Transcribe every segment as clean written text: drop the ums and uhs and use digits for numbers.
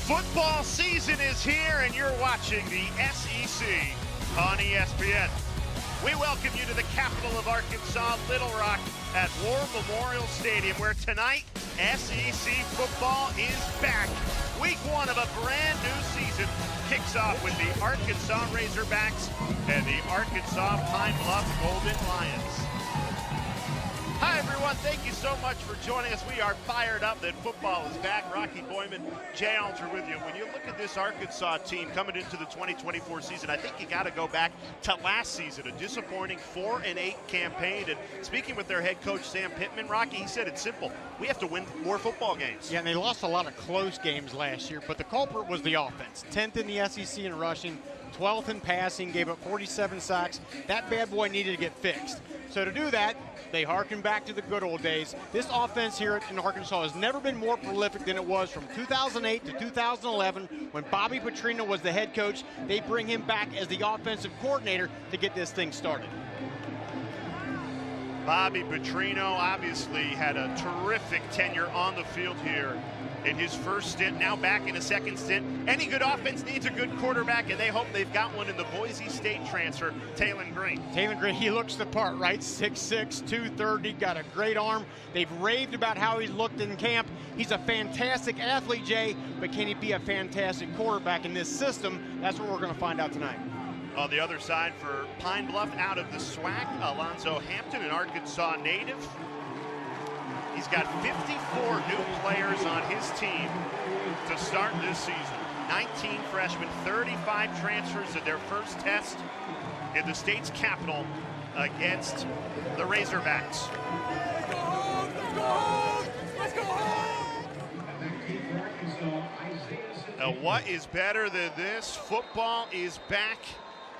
Football season is here, and you're watching the SEC on ESPN. We welcome you to the capital of Arkansas, Little Rock, at War Memorial Stadium, where tonight, SEC football is back. Week one of a brand new season kicks off with the Arkansas Razorbacks and the Arkansas Pine Bluff Golden Lions. Hi, everyone. Thank you so much for joining us. We are fired up that football is back. Rocky Boyman, Jay Alter with you. When you look at this Arkansas team coming into the 2024 season, I think you got to go back to last season, a disappointing 4-8 campaign. And speaking with their head coach, Sam Pittman, Rocky, he said it's simple. We have to win more football games. Yeah, and they lost a lot of close games last year, but the culprit was the offense. 10th in the SEC in rushing, 12th in passing, gave up 47 sacks. That bad boy needed to get fixed. So to do that, they harken back to the good old days. This offense here in Arkansas has never been more prolific than it was from 2008 to 2011 when Bobby Petrino was the head coach. They bring him back as the offensive coordinator to get this thing started. Bobby Petrino obviously had a terrific tenure on the field here in his first stint, now back in a second stint. Any good offense needs a good quarterback, and they hope they've got one in the Boise State transfer, Taylon Green. Taylon Green, he looks the part, right? 6'6", 230, got a great arm. They've raved about how he's looked in camp. He's a fantastic athlete, Jay, but can he be a fantastic quarterback in this system? That's what we're going to find out tonight. On the other side for Pine Bluff, out of the SWAC, Alonzo Hampton, an Arkansas native. He's got 54 new players on his team to start this season. 19 freshmen, 35 transfers at their first test in the state's capital against the Razorbacks. Let's go home! Now, what is better than this? Football is back.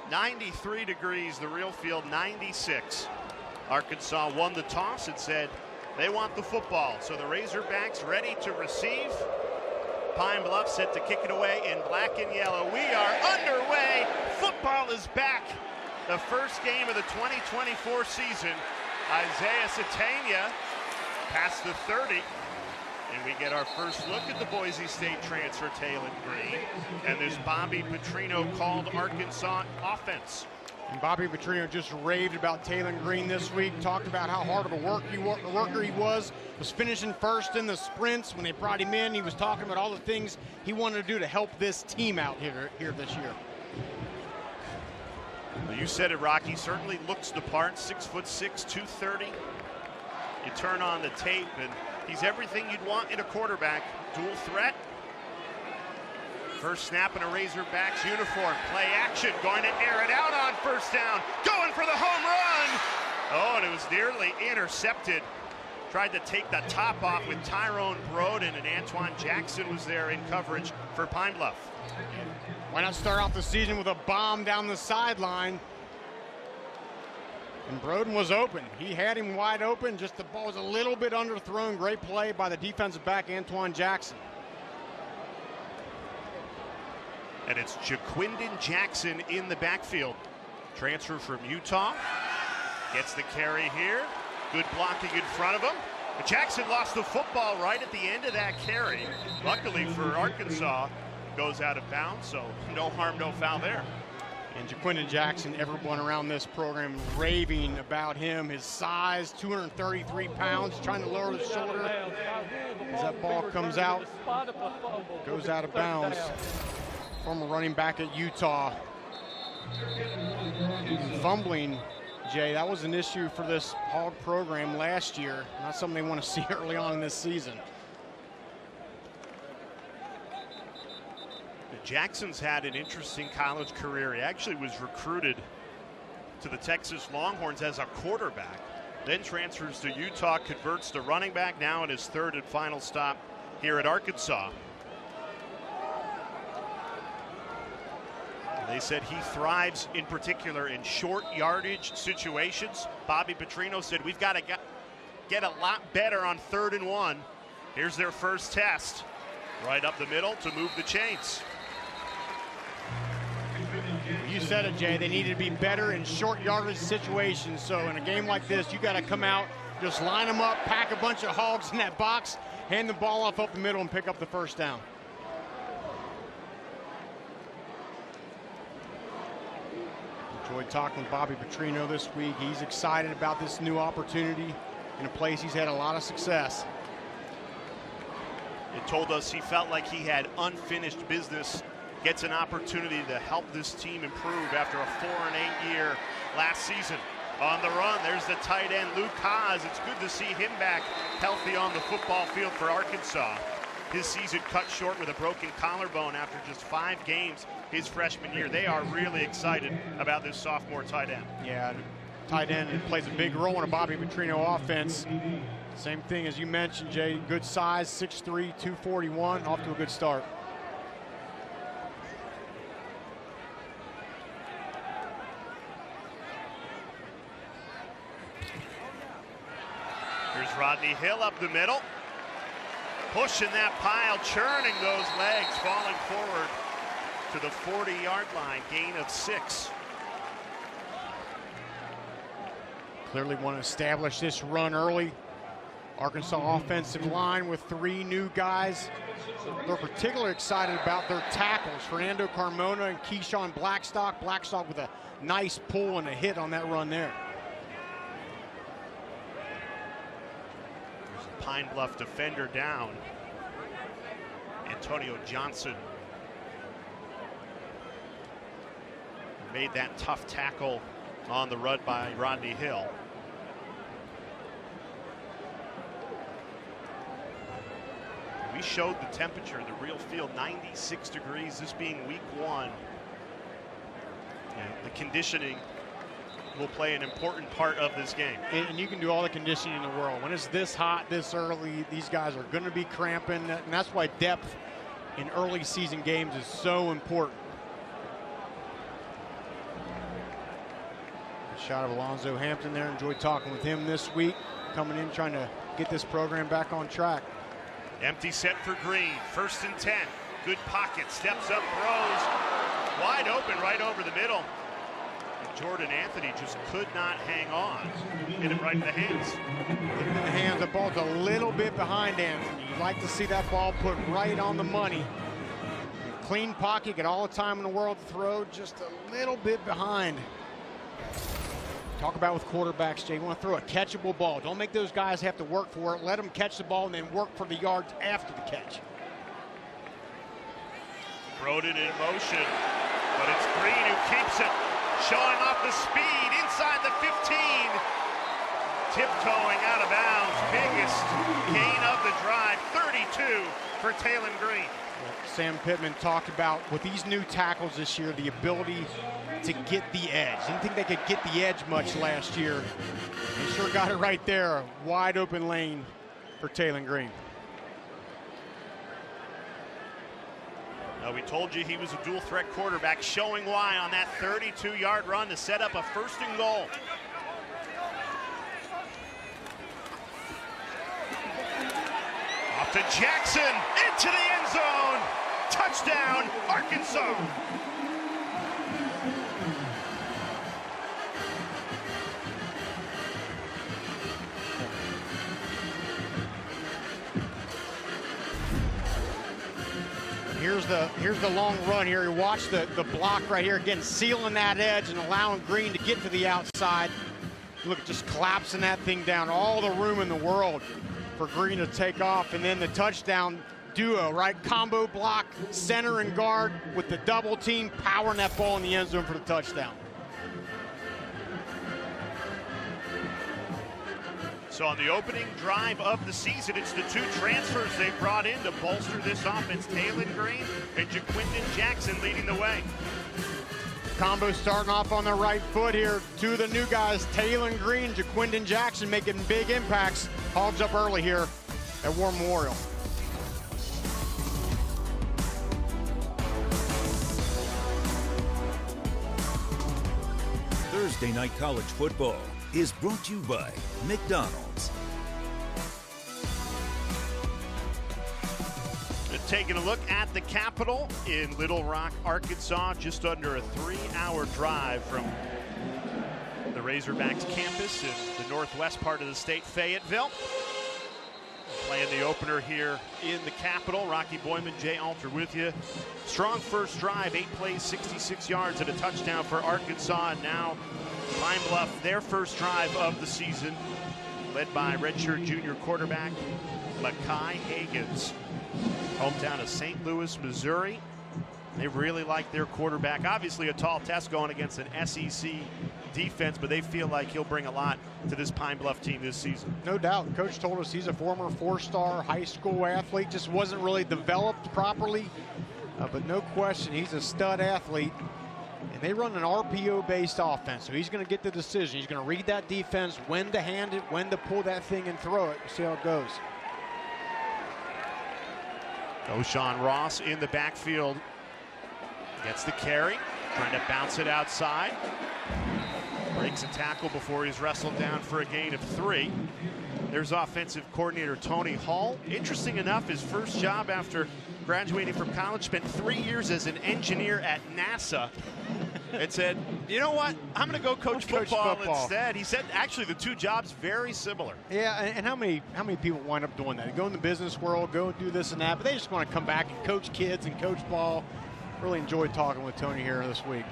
93 degrees, the real field 96. Arkansas won the toss and said they want the football. So the Razorbacks ready to receive. Pine Bluff set to kick it away in black and yellow. We are underway. Football is back. The first game of the 2024 season. Isaiah Satania past the 30. And we get our first look at the Boise State transfer, Taylon Green, and this Bobby Petrino called Arkansas offense. And Bobby Petrino just raved about Taylon Green this week, talked about how hard of a worker he was finishing first in the sprints. When they brought him in, he was talking about all the things he wanted to do to help this team out here this year. Well, you said it, Rocky, certainly looks the part, 6'6", 230. You turn on the tape and he's everything you'd want in a quarterback. Dual threat. First snap in a Razorbacks uniform. Play action, going to air it out on first down. Going for the home run. Oh, and it was nearly intercepted. Tried to take the top off with Tyrone Broden, and Antoine Jackson was there in coverage for Pine Bluff. Why not start off the season with a bomb down the sideline? And Broden was open. He had him wide open, just the ball was a little bit underthrown. Great play by the defensive back, Antoine Jackson. And it's Jaquindon Jackson in the backfield. Transfer from Utah. Gets the carry here. Good blocking in front of him. But Jackson lost the football right at the end of that carry. Luckily for Arkansas, goes out of bounds, so no harm, no foul there. And Jaquindon Jackson, everyone around this program raving about him, his size, 233 pounds, trying to lower the shoulder. As that ball comes out, goes out of bounds. Former running back at Utah. Fumbling, Jay, that was an issue for this Hog program last year. Not something they want to see early on in this season. Jackson's had an interesting college career. He actually was recruited to the Texas Longhorns as a quarterback, then transfers to Utah, converts to running back, now in his third and final stop here at Arkansas. They said he thrives in particular in short yardage situations. Bobby Petrino said we've got to get a lot better on 3rd and 1. Here's their first test. Right up the middle to move the chains. You said it, Jay. They needed to be better in short yardage situations. So in a game like this, you got to come out, just line them up, pack a bunch of hogs in that box, hand the ball off up the middle, and pick up the first down. Enjoyed talking with Bobby Petrino this week. He's excited about this new opportunity in a place he's had a lot of success. It told us he felt like he had unfinished business, gets an opportunity to help this team improve after a 4-8 year last season. On the run, there's the tight end, Luke Haas. It's good to see him back healthy on the football field for Arkansas. His season cut short with a broken collarbone after just 5 games his freshman year. They are really excited about this sophomore tight end. Yeah, tight end plays a big role in a Bobby Petrino offense. Same thing as you mentioned, Jay. Good size, 6'3", 241, off to a good start. Here's Rodney Hill up the middle. Pushing that pile, churning those legs, falling forward to the 40-yard line, gain of 6. Clearly want to establish this run early. Arkansas offensive line with 3 new guys. They're particularly excited about their tackles, Fernando Carmona and Keyshawn Blackstock. Blackstock with a nice pull and a hit on that run there. There's a Pine Bluff defender down, Antonio Johnson. Made that tough tackle on the run by Rodney Hill. We showed the temperature, the real field, 96 degrees, this being week 1. And the conditioning will play an important part of this game. And you can do all the conditioning in the world. When it's this hot, this early, these guys are going to be cramping, and that's why depth in early season games is so important. A shot of Alonzo Hampton there. Enjoyed talking with him this week, coming in trying to get this program back on track. Empty set for Green, 1st and 10. Good pocket, steps up, throws, wide open right over the middle. And Jordan Anthony just could not hang on. Hit him right in the hands. Hit him in the hands, the ball's a little bit behind Anthony. You'd like to see that ball put right on the money. Clean pocket, get all the time in the world to throw, just a little bit behind. Talk about with quarterbacks, Jay, you want to throw a catchable ball. Don't make those guys have to work for it. Let them catch the ball and then work for the yards after the catch. Broden in motion, but it's Green who keeps it. Showing off the speed inside the 15. Tiptoeing out of bounds. Biggest gain of the drive, 32 for Taylon Green. Sam Pittman talked about with these new tackles this year, the ability to get the edge. Didn't think they could get the edge much last year. They sure got it right there. Wide open lane for Taylon Green. Now, we told you he was a dual threat quarterback, showing why on that 32-yard run to set up a 1st and goal. Off to Jackson, into the end zone. Touchdown, Arkansas. Here's the long run here. You watch the block right here, again, sealing that edge and allowing Green to get to the outside. Look, just collapsing that thing down. All the room in the world for Green to take off. And then the touchdown duo, right? Combo block, center and guard with the double team, powering that ball in the end zone for the touchdown. So on the opening drive of the season, it's the 2 transfers they brought in to bolster this offense. Taylon Green and Jaquindon Jackson leading the way. Combo starting off on the right foot here. 2 of the new guys, Taylon Green, Jaquindon Jackson, making big impacts. Hogs up early here at War Memorial. Thursday Night College Football is brought to you by McDonald's. Taking a look at the Capitol in Little Rock, Arkansas, just under a 3-hour drive from the Razorbacks campus in the northwest part of the state, Fayetteville. Playing the opener here in the Capitol. Rocky Boyman, Jay Alter with you. Strong first drive, 8 plays, 66 yards and a touchdown for Arkansas. And now Pine Bluff, their first drive of the season, led by redshirt junior quarterback Mekhi Hagans, hometown of St. Louis, Missouri. They really like their quarterback. Obviously a tall test going against an SEC defense, but they feel like he'll bring a lot to this Pine Bluff team this season. No doubt. Coach told us he's a former 4-star high school athlete, just wasn't really developed properly, but no question he's a stud athlete. And they run an RPO-based offense, so he's going to get the decision. He's going to read that defense, when to hand it, when to pull that thing and throw it. See how it goes. O'Shawn Ross in the backfield. Gets the carry, trying to bounce it outside. Breaks a tackle before he's wrestled down for a gain of 3. There's offensive coordinator Tony Hall. Interesting enough, his first job after graduating from college, spent 3 years as an engineer at NASA. And said, you know what, I'm going to go coach football instead. He said actually the 2 jobs very similar. Yeah, and how many people wind up doing that? They go in the business world, go and do this and that, but they just want to come back and coach kids and coach ball. Really enjoyed talking with Tony here this week.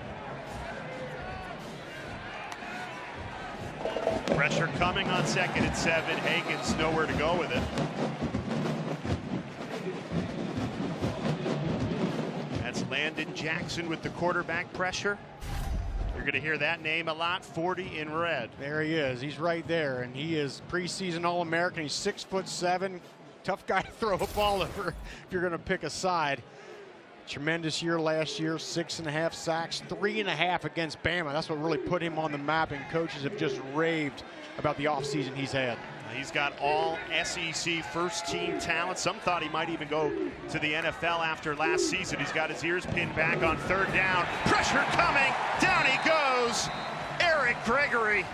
Pressure coming on 2nd and 7. Hagans nowhere to go with it. That's Landon Jackson with the quarterback pressure. You're going to hear that name a lot, 40 in red. There he is. He's right there, and he is preseason All-American. He's 6'7". Tough guy to throw a ball over if you're going to pick a side. Tremendous year last year, 6.5 sacks, 3.5 against Bama. That's what really put him on the map, and coaches have just raved about the offseason he's had. He's got all SEC first-team talent. Some thought he might even go to the NFL after last season. He's got his ears pinned back on 3rd down. Pressure coming. Down he goes. Eric Gregory,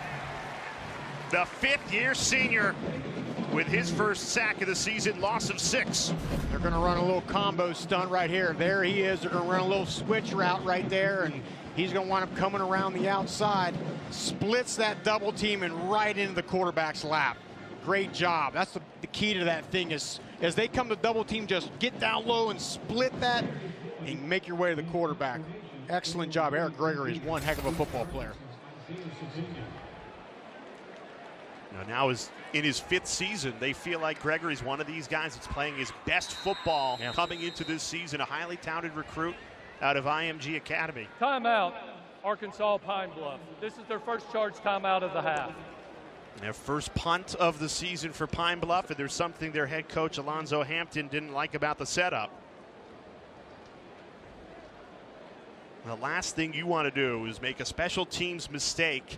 the 5th-year senior, with his first sack of the season, loss of 6. They're going to run a little combo stunt right here. There he is. They're going to run a little switch route right there, and he's going to wind up coming around the outside, splits that double team and right into the quarterback's lap. Great job. That's the key to that thing is, as they come to double team, just get down low and split that and make your way to the quarterback. Excellent job. Eric Gregory is one heck of a football player. Now is in his 5th season. They feel like Gregory's one of these guys that's playing his best football coming into this season. A highly touted recruit out of IMG Academy. Timeout, Arkansas Pine Bluff. This is their first charge timeout of the half. Their first punt of the season for Pine Bluff, and there's something their head coach Alonzo Hampton didn't like about the setup. The last thing you want to do is make a special teams mistake.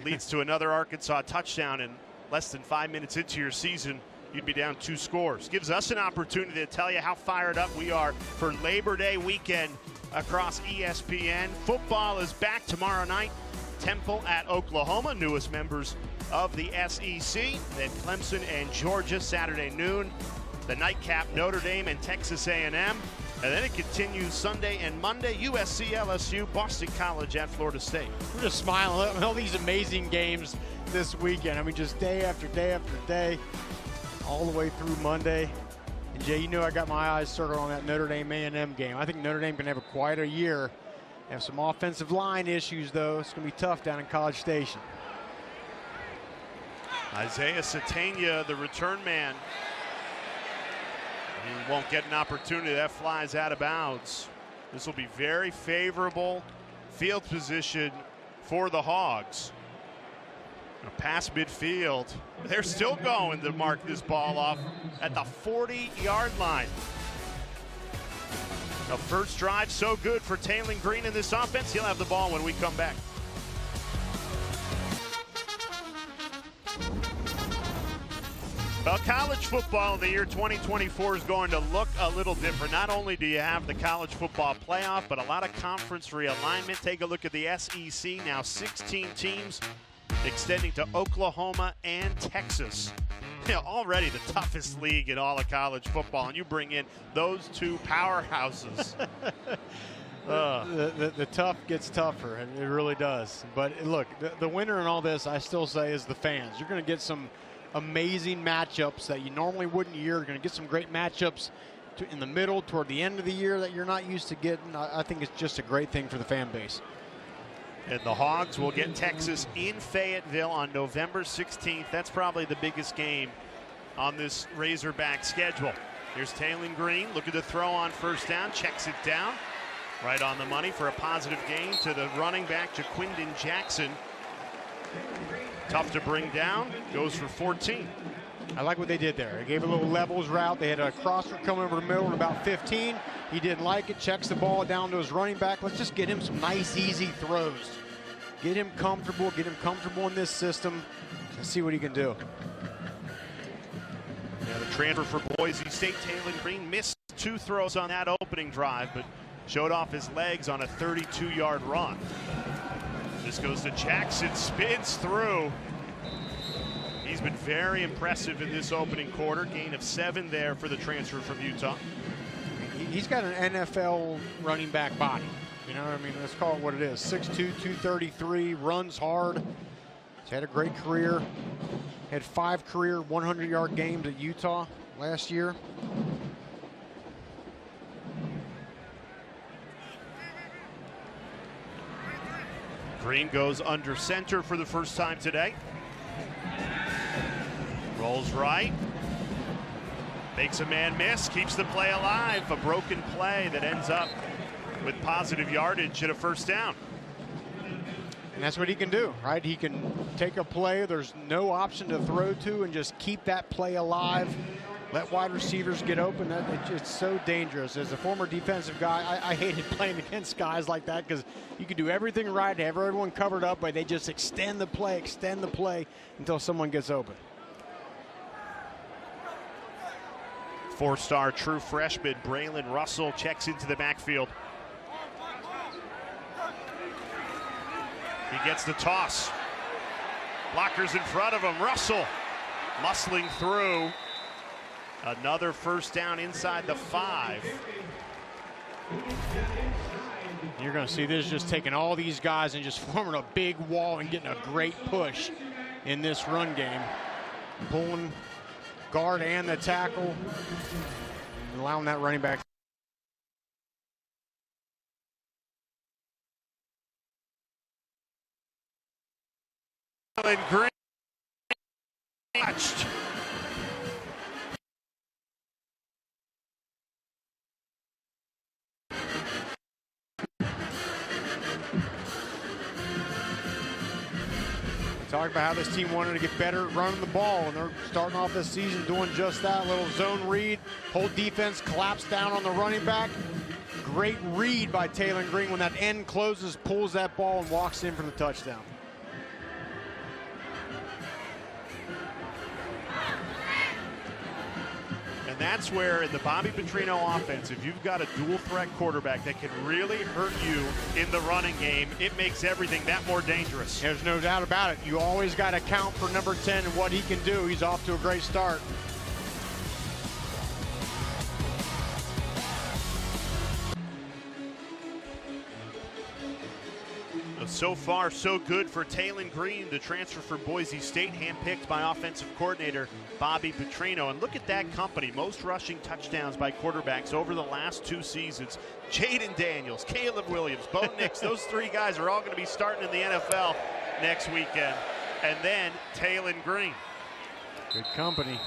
Leads to another Arkansas touchdown, and less than 5 minutes into your season, you'd be down 2 scores. Gives us an opportunity to tell you how fired up we are for Labor Day weekend across ESPN. Football is back tomorrow night. Temple at Oklahoma, newest members of the SEC. Then Clemson and Georgia Saturday noon. The nightcap, Notre Dame and Texas A&M. And then it continues Sunday and Monday, USC, LSU, Boston College at Florida State. We're just smiling at all these amazing games this weekend. I mean, just day after day after day, all the way through Monday. And Jay, you know I got my eyes circled on that Notre Dame A&M game. I think Notre Dame can have quite a year. Have some offensive line issues, though. It's going to be tough down in College Station. Isaiah Satania, the return man. He won't get an opportunity. That flies out of bounds. This will be very favorable field position for the Hogs. A pass midfield. They're still going to mark this ball off at the 40-yard line. The first drive so good for Taylon Green in this offense. He'll have the ball when we come back. Well, college football in the year 2024 is going to look a little different. Not only do you have the college football playoff, but a lot of conference realignment. Take a look at the SEC, now 16 teams extending to Oklahoma and Texas. You know, already the toughest league in all of college football, and you bring in those 2 powerhouses. The tough gets tougher, and it really does. But look, the winner in all this, I still say, is the fans. You're going to get some amazing matchups that you normally wouldn't. You're going to get some great matchups in the middle, toward the end of the year that you're not used to getting. I think it's just a great thing for the fan base. And the Hogs will get Texas in Fayetteville on November 16th. That's probably the biggest game on this Razorback schedule. Here's Taylon Green looking to throw on first down, checks it down. Right on the money for a positive gain to the running back, Jaquindon Jackson. Tough to bring down, goes for 14. I like what they did there. They gave a little levels route. They had a crosser coming over the middle at about 15. He didn't like it, checks the ball down to his running back. Let's just get him some nice, easy throws. Get him comfortable in this system, and see what he can do. Yeah, the transfer for Boise State, Taylon Green, missed 2 throws on that opening drive, but showed off his legs on a 32-yard run. This goes to Jackson, spins through. He's been very impressive in this opening quarter. Gain of 7 there for the transfer from Utah. He's got an NFL running back body. You know what I mean? Let's call it what it is. 6'2", 233, runs hard. He's had a great career. Had 5 career 100-yard games at Utah last year. Green goes under center for the first time today. Rolls right. Makes a man miss, keeps the play alive. A broken play that ends up with positive yardage at a first down. And that's what he can do, right? He can take a play there's no option to throw to and just keep that play alive. Let wide receivers get open. It's so dangerous. As a former defensive guy, I hated playing against guys like that because you can do everything right, have everyone covered up, but they just extend the play until someone gets open. 4-star true freshman Braylon Russell checks into the backfield. He gets the toss. Blockers in front of him. Russell muscling through. Another first down inside the 5. You're going to see this just taking all these guys and just forming a big wall and getting a great push in this run game. Pulling guard and the tackle, and allowing that running back. And Green touched. Talk about how this team wanted to get better at running the ball, and they're starting off this season doing just that. Little zone read, whole defense collapsed down on the running back. Great read by Taylon Green when that end closes, pulls that ball, and walks in for the touchdown. And that's where in the Bobby Petrino offense, if you've got a dual threat quarterback that can really hurt you in the running game, it makes everything that more dangerous. There's no doubt about it. You always got to count for number 10 and what he can do. He's off to a great start. So far, so good for Taylon Green, the transfer for Boise State, handpicked by offensive coordinator Bobby Petrino. And look at that company, most rushing touchdowns by quarterbacks over the last 2 seasons. Jaden Daniels, Caleb Williams, Bo Nix, those 3 guys are all going to be starting in the NFL next weekend. And then Taylon Green. Good company.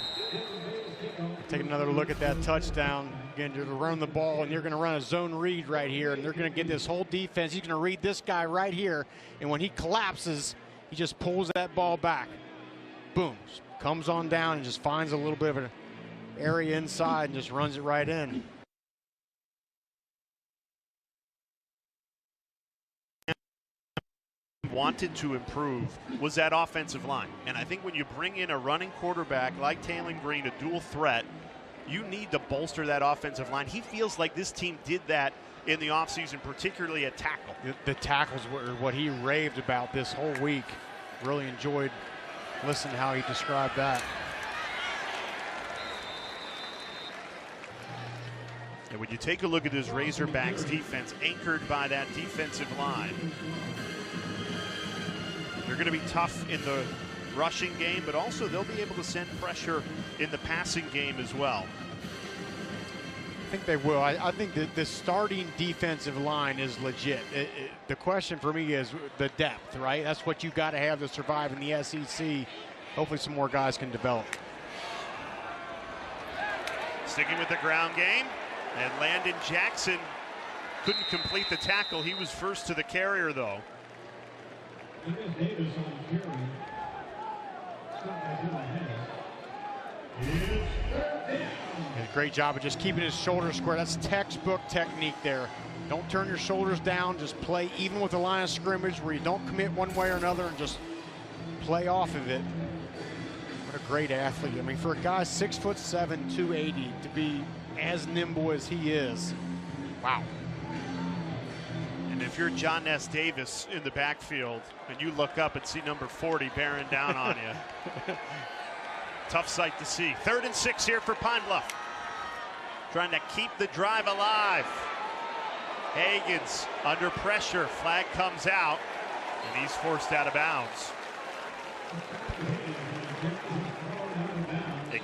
Take another look at that touchdown. Again, you're going to run the ball, and you're going to run a zone read right here, and they're going to get this whole defense. He's going to read this guy right here, and when he collapses, he just pulls that ball back. Boom. Comes on down and just finds a little bit of an area inside and just runs it right in. Wanted to improve was that offensive line. And I think when you bring in a running quarterback like Taylon Green, a dual threat, you need to bolster that offensive line. He feels like this team did that in the offseason, particularly at tackle. The tackles were what he raved about this whole week. Really enjoyed listening to how he described that. And when you take a look at this Razorbacks defense, anchored by that defensive line, they're going to be tough in the rushing game, but also they'll be able to send pressure in the passing game as well. I think they will. I think that the starting defensive line is legit. The question for me is the depth, right? That's what you got to have to survive in the SEC. Hopefully some more guys can develop. Sticking with the ground game, and Landon Jackson couldn't complete the tackle. He was first to the carrier, though. A great job of just keeping his shoulders square. That's textbook technique there. Don't turn your shoulders down. Just play even with the line of scrimmage where you don't commit one way or another and just play off of it. What a great athlete. I mean, for a guy 6'7", 280 to be as nimble as he is, wow. And if you're John S. Davis in the backfield and you look up and see number 40 bearing down on you, tough sight to see. 3rd and 6 here for Pine Bluff. Trying to keep the drive alive. Hagens under pressure. Flag comes out, and he's forced out of bounds.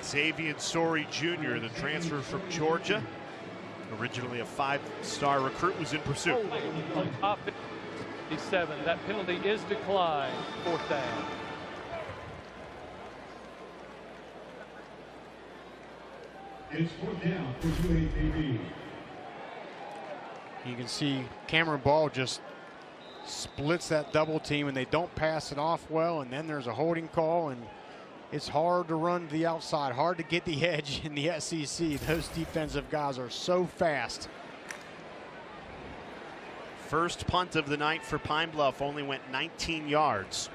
Xavier Sori Jr., the transfer from Georgia, originally a 5-star recruit, was in pursuit. On top 57. That penalty is declined. 4th down. It's 4th down for UAPB. You can see Cameron Ball just splits that double team and they don't pass it off well, and then there's a holding call, and it's hard to run to the outside, hard to get the edge in the SEC. Those defensive guys are so fast. First punt of the night for Pine Bluff only went 19 yards.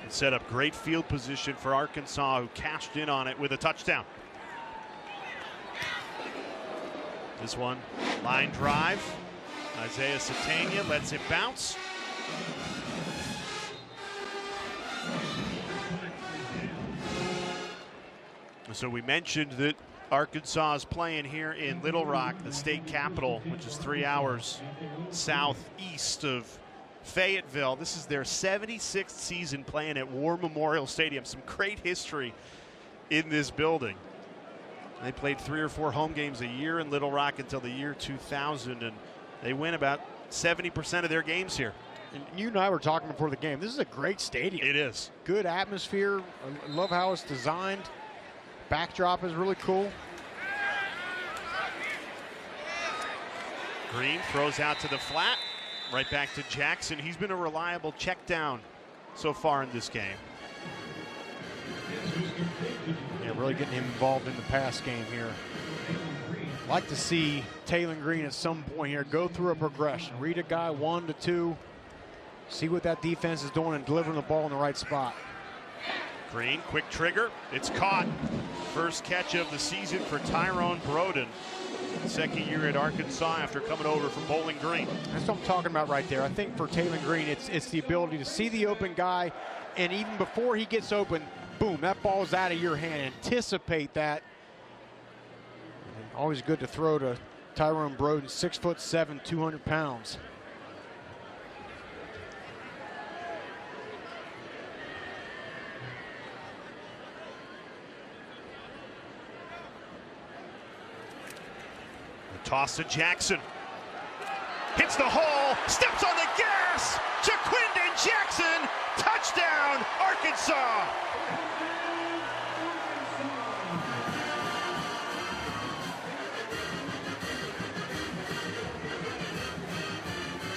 It set up great field position for Arkansas, who cashed in on it with a touchdown. This one, line drive. Isaiah Satania lets it bounce. So we mentioned that Arkansas is playing here in Little Rock, the state capital, which is 3 hours southeast of Fayetteville. This is their 76th season playing at War Memorial Stadium. Some great history in this building. They played 3 or 4 home games a year in Little Rock until the year 2000, and they win about 70% of their games here. And you and I were talking before the game. This is a great stadium. It is. Good atmosphere. I love how it's designed. Backdrop is really cool. Green throws out to the flat. Right back to Jackson. He's been a reliable check down so far in this game. Yeah, really getting him involved in the pass game here. Like to see Taylor Green at some point here go through a progression. Read a guy 1 to 2. See what that defense is doing and delivering the ball in the right spot. Green, quick trigger. It's caught. First catch of the season for Tyrone Broden. Second year at Arkansas after coming over from Bowling Green. That's what I'm talking about right there. I think for Taylor Green, it's the ability to see the open guy, and even before he gets open, boom, that ball's out of your hand. Anticipate that. And always good to throw to Tyrone Broden, 6'7", 200 pounds. Toss to Jackson. Hits the hole, steps on the gas. Jaquindon Jackson, touchdown, Arkansas.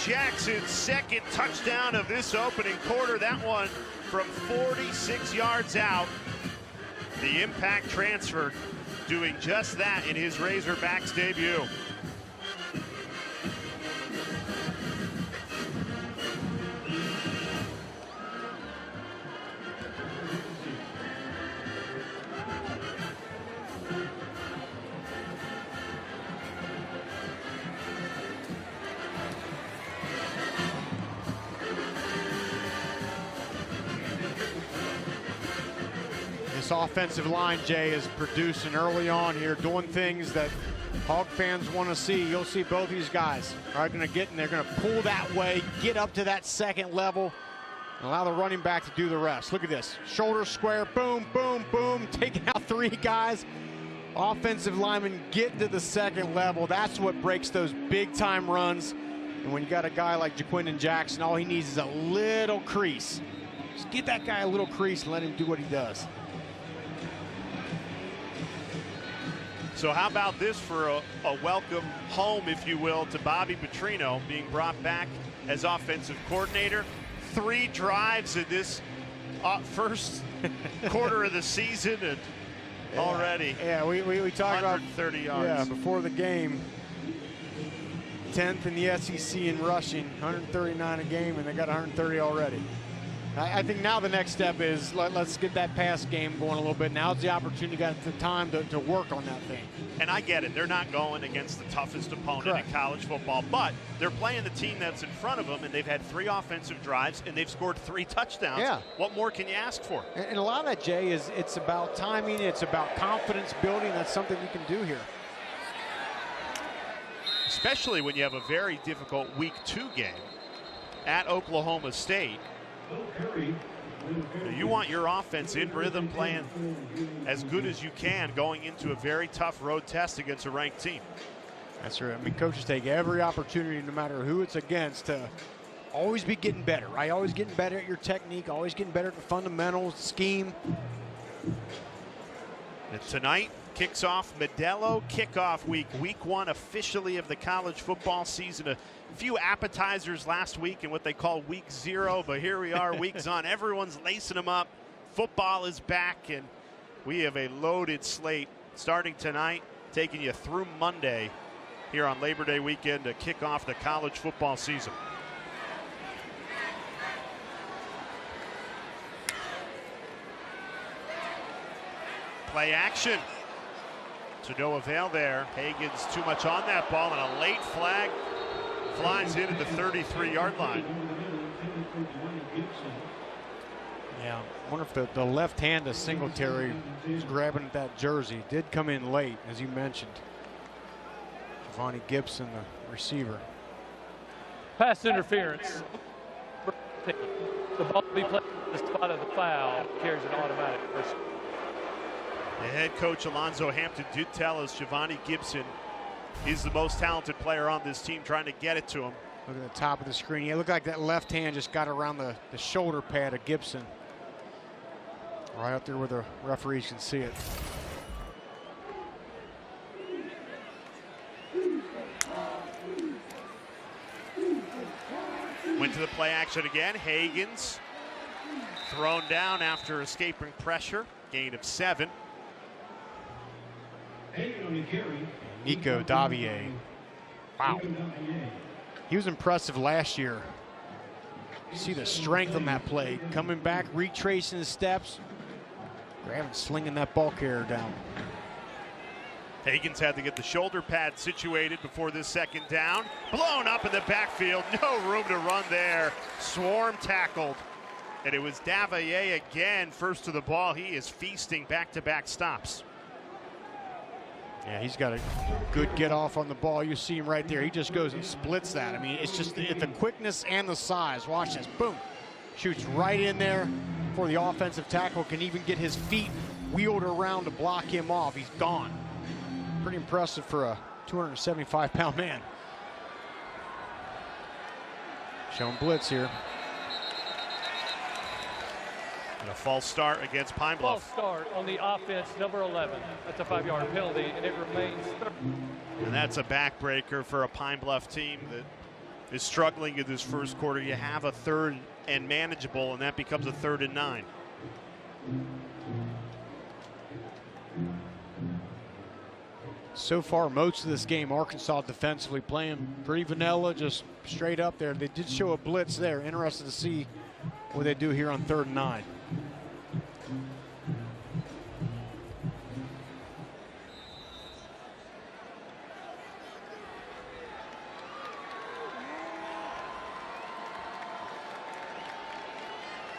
Jackson's second touchdown of this opening quarter. That one from 46 yards out. The impact transfer doing just that in his Razorbacks debut. This offensive line, Jay, is producing early on here, doing things that Hog fans want to see. You'll see both these guys are going to get, and they're going to pull that way, get up to that second level. Allow the running back to do the rest. Look at this. Shoulder square, boom, boom, boom. Taking out 3 guys. Offensive linemen get to the second level. That's what breaks those big-time runs. And when you got a guy like Jaquindon Jackson, all he needs is a little crease. Just get that guy a little crease and let him do what he does. So how about this for a welcome home, if you will, to Bobby Petrino being brought back as offensive coordinator. 3 drives in this first quarter of the season, and already we talked about 130 yards. Yeah, before the game. 10th in the SEC in rushing, 139 a game, and they got 130 already. I think now the next step is let's get that pass game going a little bit. Now's the opportunity, got the time to work on that thing. And I get it. They're not going against the toughest opponent Correct. in college football, but they're playing the team that's in front of them, and they've had 3 offensive drives, and they've scored 3 touchdowns. Yeah. What more can you ask for? And a lot of that, Jay, is it's about timing. It's about confidence building. That's something you can do here. Especially when you have a very difficult Week 2 game at Oklahoma State. You want your offense in rhythm, playing as good as you can going into a very tough road test against a ranked team. That's right. I mean, coaches take every opportunity, no matter who it's against, to always be getting better, right? Always getting better at your technique, always getting better at the fundamentals, scheme. And tonight kicks off Modelo Kickoff Week, Week 1 officially of the college football season. A few appetizers last week in what they call Week 0, but here we are, weeks on. Everyone's lacing them up. Football is back, and we have a loaded slate starting tonight, taking you through Monday here on Labor Day weekend to kick off the college football season. Play action. To no avail there. Hagan's too much on that ball, and a late flag flies in at the 33-yard line. Yeah, I wonder if the left hand of Singletary was grabbing at that jersey. Did come in late, as you mentioned. Giovanni Gibson, the receiver. Pass interference. The ball will be played in the spot of the foul. Carries an automatic first. The head coach, Alonzo Hampton, did tell us Giovanni Gibson is the most talented player on this team, trying to get it to him. Look at the top of the screen. Yeah, it looked like that left hand just got around the shoulder pad of Gibson. Right up there where the referees can see it. Went to the play action again. Hagan's thrown down after escaping pressure. Gain of 7. Nico Davier. Wow. He was impressive last year. You see the strength on that play. Coming back, retracing his steps. Grabbing, slinging that ball carrier down. Hagan's had to get the shoulder pad situated before this second down. Blown up in the backfield. No room to run there. Swarm tackled. And it was Davier again, first to the ball. He is feasting back-to-back stops. Yeah, he's got a good get off on the ball. You see him right there. He just goes and splits that. I mean, it's just the quickness and the size. Watch this. Boom. Shoots right in there before the offensive tackle can even get his feet wheeled around to block him off. He's gone. Pretty impressive for a 275-pound man. Showing blitz here. And a false start against Pine Bluff. False start on the offense, number 11. That's a 5-yard penalty, and it remains 30. And that's a backbreaker for a Pine Bluff team that is struggling in this first quarter. You have a 3rd and manageable, and that becomes a 3rd and 9. So far, most of this game, Arkansas defensively playing pretty vanilla, just straight up there. They did show a blitz there. Interested to see what they do here on 3rd and 9.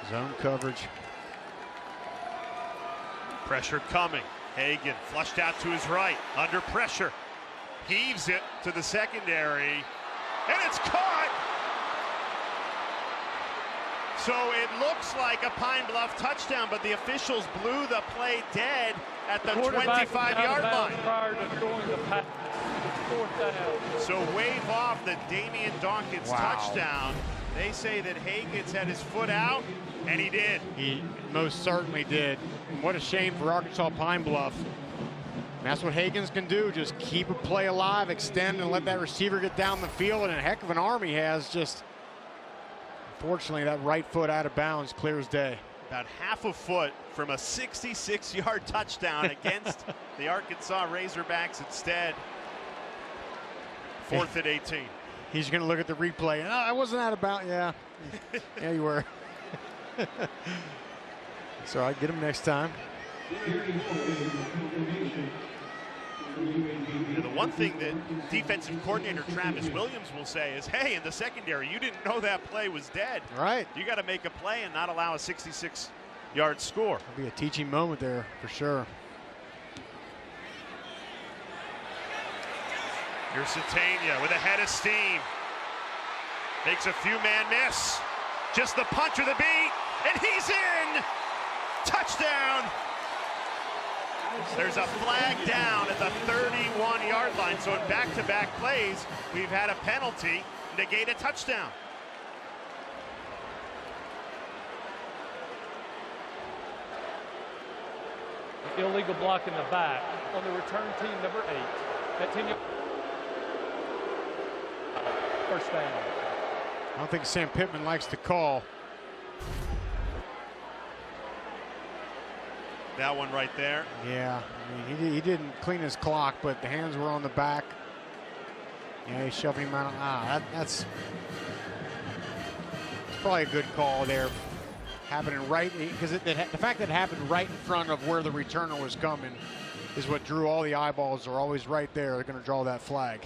Zone coverage. Pressure coming. Hagan flushed out to his right, under pressure. Heaves it to the secondary, and it's caught! So it looks like a Pine Bluff touchdown, but the officials blew the play dead at the 25-yard line. Prior to throwing the pass. 4th down. So wave off the Damian Dawkins touchdown. They say that Hagens had his foot out, and he did. He most certainly did. And what a shame for Arkansas Pine Bluff. And that's what Hagens can do, just keep a play alive, extend, and let that receiver get down the field. And a heck of an arm he has. Just, unfortunately, that right foot out of bounds, clear as day. About half a foot from a 66-yard touchdown against the Arkansas Razorbacks instead. 4th and 18. He's going to look at the replay. Oh, I wasn't out of bounds. Yeah. Yeah, you were. So I get him next time. The one thing that defensive coordinator Travis Williams will say is, hey, in the secondary, you didn't know that play was dead. Right. You got to make a play and not allow a 66-yard score. It'll be a teaching moment there for sure. Here's Satania with a head of steam. Makes a few-man miss. Just the punch or the beat, and he's in! Touchdown! There's a flag down at the 31-yard line. So in back-to-back plays, we've had a penalty negate a touchdown. Illegal block in the back on the return team, number 8. That 10-yard. First down. I don't think Sam Pittman likes the call. That one right there. Yeah, I mean, he didn't clean his clock, but the hands were on the back. Yeah, he's shoving him out. That's probably a good call there. Happening right, because the fact that it happened right in front of where the returner was coming is what drew all the eyeballs. Are always right there. They're going to draw that flag.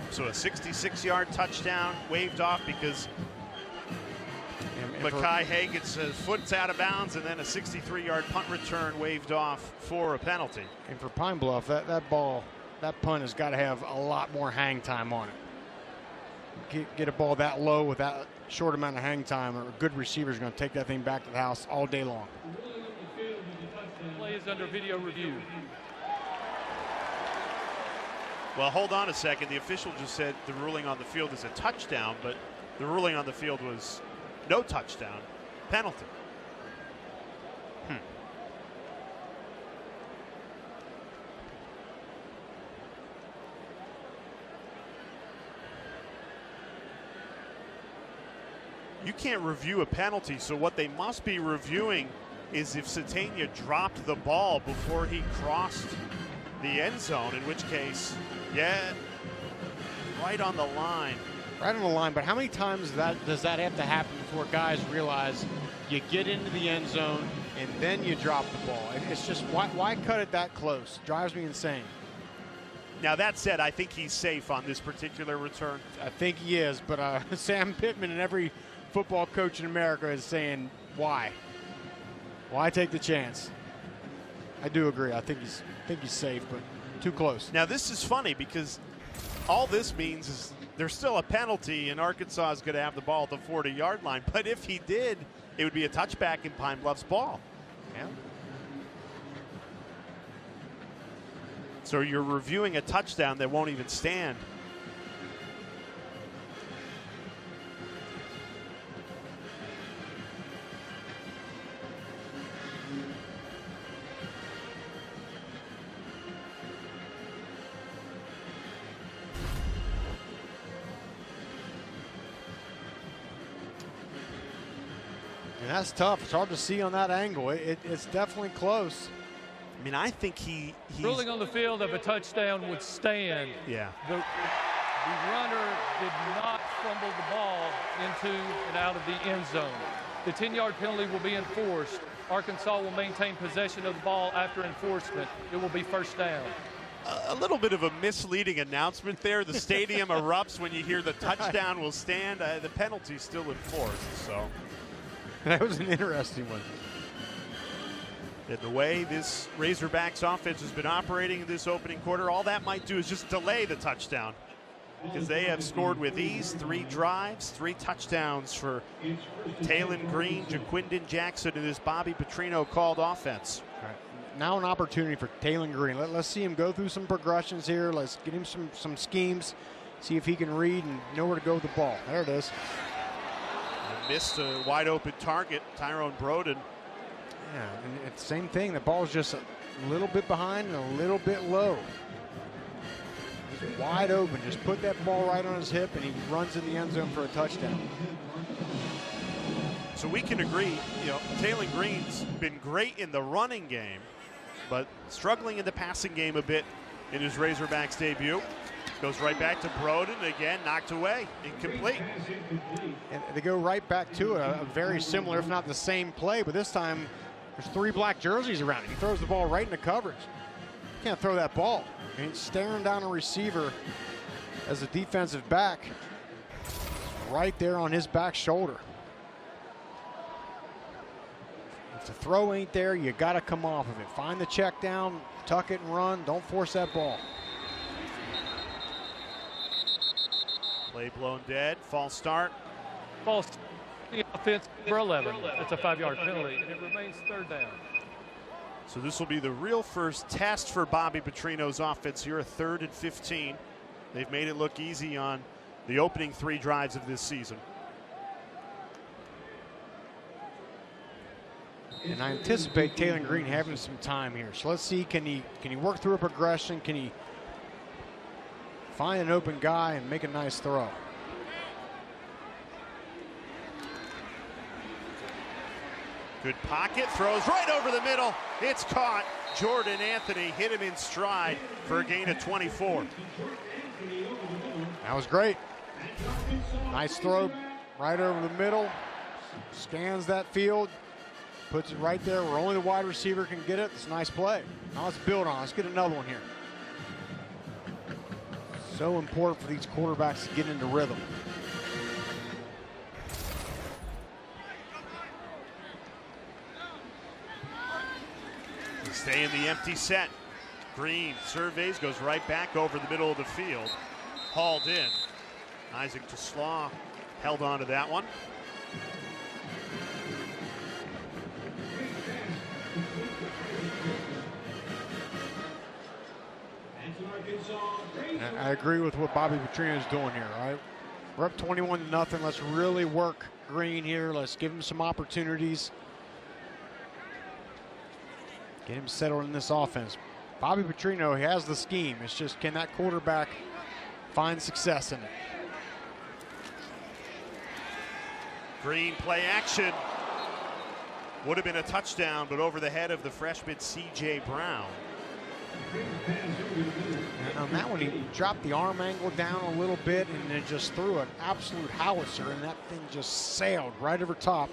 So a 66-yard touchdown waved off because Mekhi Hagen's foot's out of bounds, and then a 63-yard punt return waved off for a penalty. And for Pine Bluff, that punt has got to have a lot more hang time on it. Get a ball that low with that short amount of hang time, or a good receiver is going to take that thing back to the house all day long. Play is under video review. Well, hold on a second. The official just said the ruling on the field is a touchdown, but the ruling on the field was no touchdown, penalty. You can't review a penalty, so what they must be reviewing is if Satania dropped the ball before he crossed the end zone, in which case, yeah, right on the line. Right on the line, but how many times does that have to happen before guys realize you get into the end zone and then you drop the ball? It's just, why cut it that close? Drives me insane. Now, that said, I think he's safe on this particular return. I think he is, but Sam Pittman and every football coach in America is saying, why? Why take the chance? I do agree. I think he's safe, but too close. Now, this is funny because all this means is there's still a penalty, and Arkansas is going to have the ball at the 40-yard line. But if he did, it would be a touchback in Pine Bluff's ball. Yeah. So you're reviewing a touchdown that won't even stand. And that's tough. It's hard to see on that angle. It's definitely close. I mean, I think he's ruling on the field of a touchdown would stand. Yeah. The runner did not fumble the ball into and out of the end zone. The 10-yard penalty will be enforced. Arkansas will maintain possession of the ball after enforcement. It will be first down. A little bit of a misleading announcement there. The stadium erupts when you hear the touchdown will stand. The penalty's still enforced, so. That was an interesting one. And the way this Razorbacks offense has been operating in this opening quarter, all that might do is just delay the touchdown. because they have scored with ease. 3 drives, 3 touchdowns for Taylon Green, Jaquindon Jackson, and this Bobby Petrino called offense. All right. Now an opportunity for Taylon Green. Let's see him go through some progressions here. Let's get him some schemes, see if he can read and know where to go with the ball. There it is. Missed a wide open target, Tyrone Broden. Yeah, and it's the same thing. The ball's just a little bit behind and a little bit low. He's wide open. Just put that ball right on his hip and he runs in the end zone for a touchdown. So we can agree, Taylon Green's been great in the running game, but struggling in the passing game a bit in his Razorbacks debut. Goes right back to Broden, again, knocked away, incomplete. And they go right back to it, a very similar, if not the same play, but this time there's 3 black jerseys around him. He throws the ball right into coverage. You can't throw that ball. I mean, staring down a receiver as a defensive back, right there on his back shoulder. If the throw ain't there, you got to come off of it. Find the check down, tuck it and run. Don't force that ball. Play blown dead, false start. False offense for 11. It's a 5-yard penalty, and it remains 3rd down. So this will be the real first test for Bobby Petrino's offense here, a 3rd and 15. They've made it look easy on the opening 3 drives of this season. And I anticipate Taylon Green having some time here. So let's see, can he work through a progression? Can he find an open guy and make a nice throw? Good pocket, throws right over the middle. It's caught. Jordan Anthony hit him in stride for a gain of 24. That was great. Nice throw right over the middle. Scans that field. Puts it right there where only the wide receiver can get it. It's a nice play. Now let's build on it. Let's get another one here. So important for these quarterbacks to get into rhythm. They stay in the empty set. Green surveys, goes right back over the middle of the field. Hauled in. Isaac Teslaw held on to that one. And I agree with what Bobby Petrino is doing here, right? We're up 21-0. Let's really work Green here. Let's give him some opportunities. Get him settled in this offense. Bobby Petrino, he has the scheme. It's just, can that quarterback find success in it? Green play action. Would have been a touchdown, but over the head of the freshman C.J. Brown. And on that one, he dropped the arm angle down a little bit and then just threw an absolute howitzer, and that thing just sailed right over top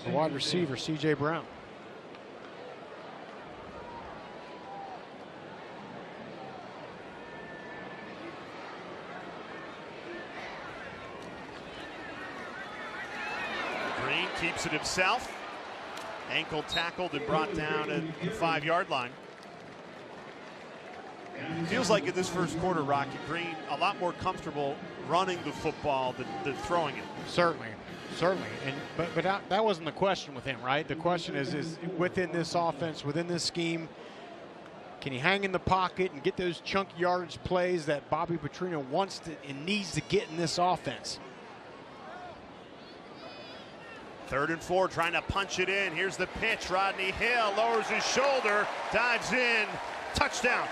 the wide receiver, C.J. Brown. Green keeps it himself. Ankle tackled and brought down at the 5-yard line. Feels like in this first quarter, Rocky, Green a lot more comfortable running the football than throwing it. Certainly. And but that wasn't the question with him, right? The question is within this offense, within this scheme, can he hang in the pocket and get those chunky yardage plays that Bobby Petrino wants to and needs to get in this offense? 3rd and 4, trying to punch it in. Here's the pitch. Rodney Hill lowers his shoulder, dives in, touchdown.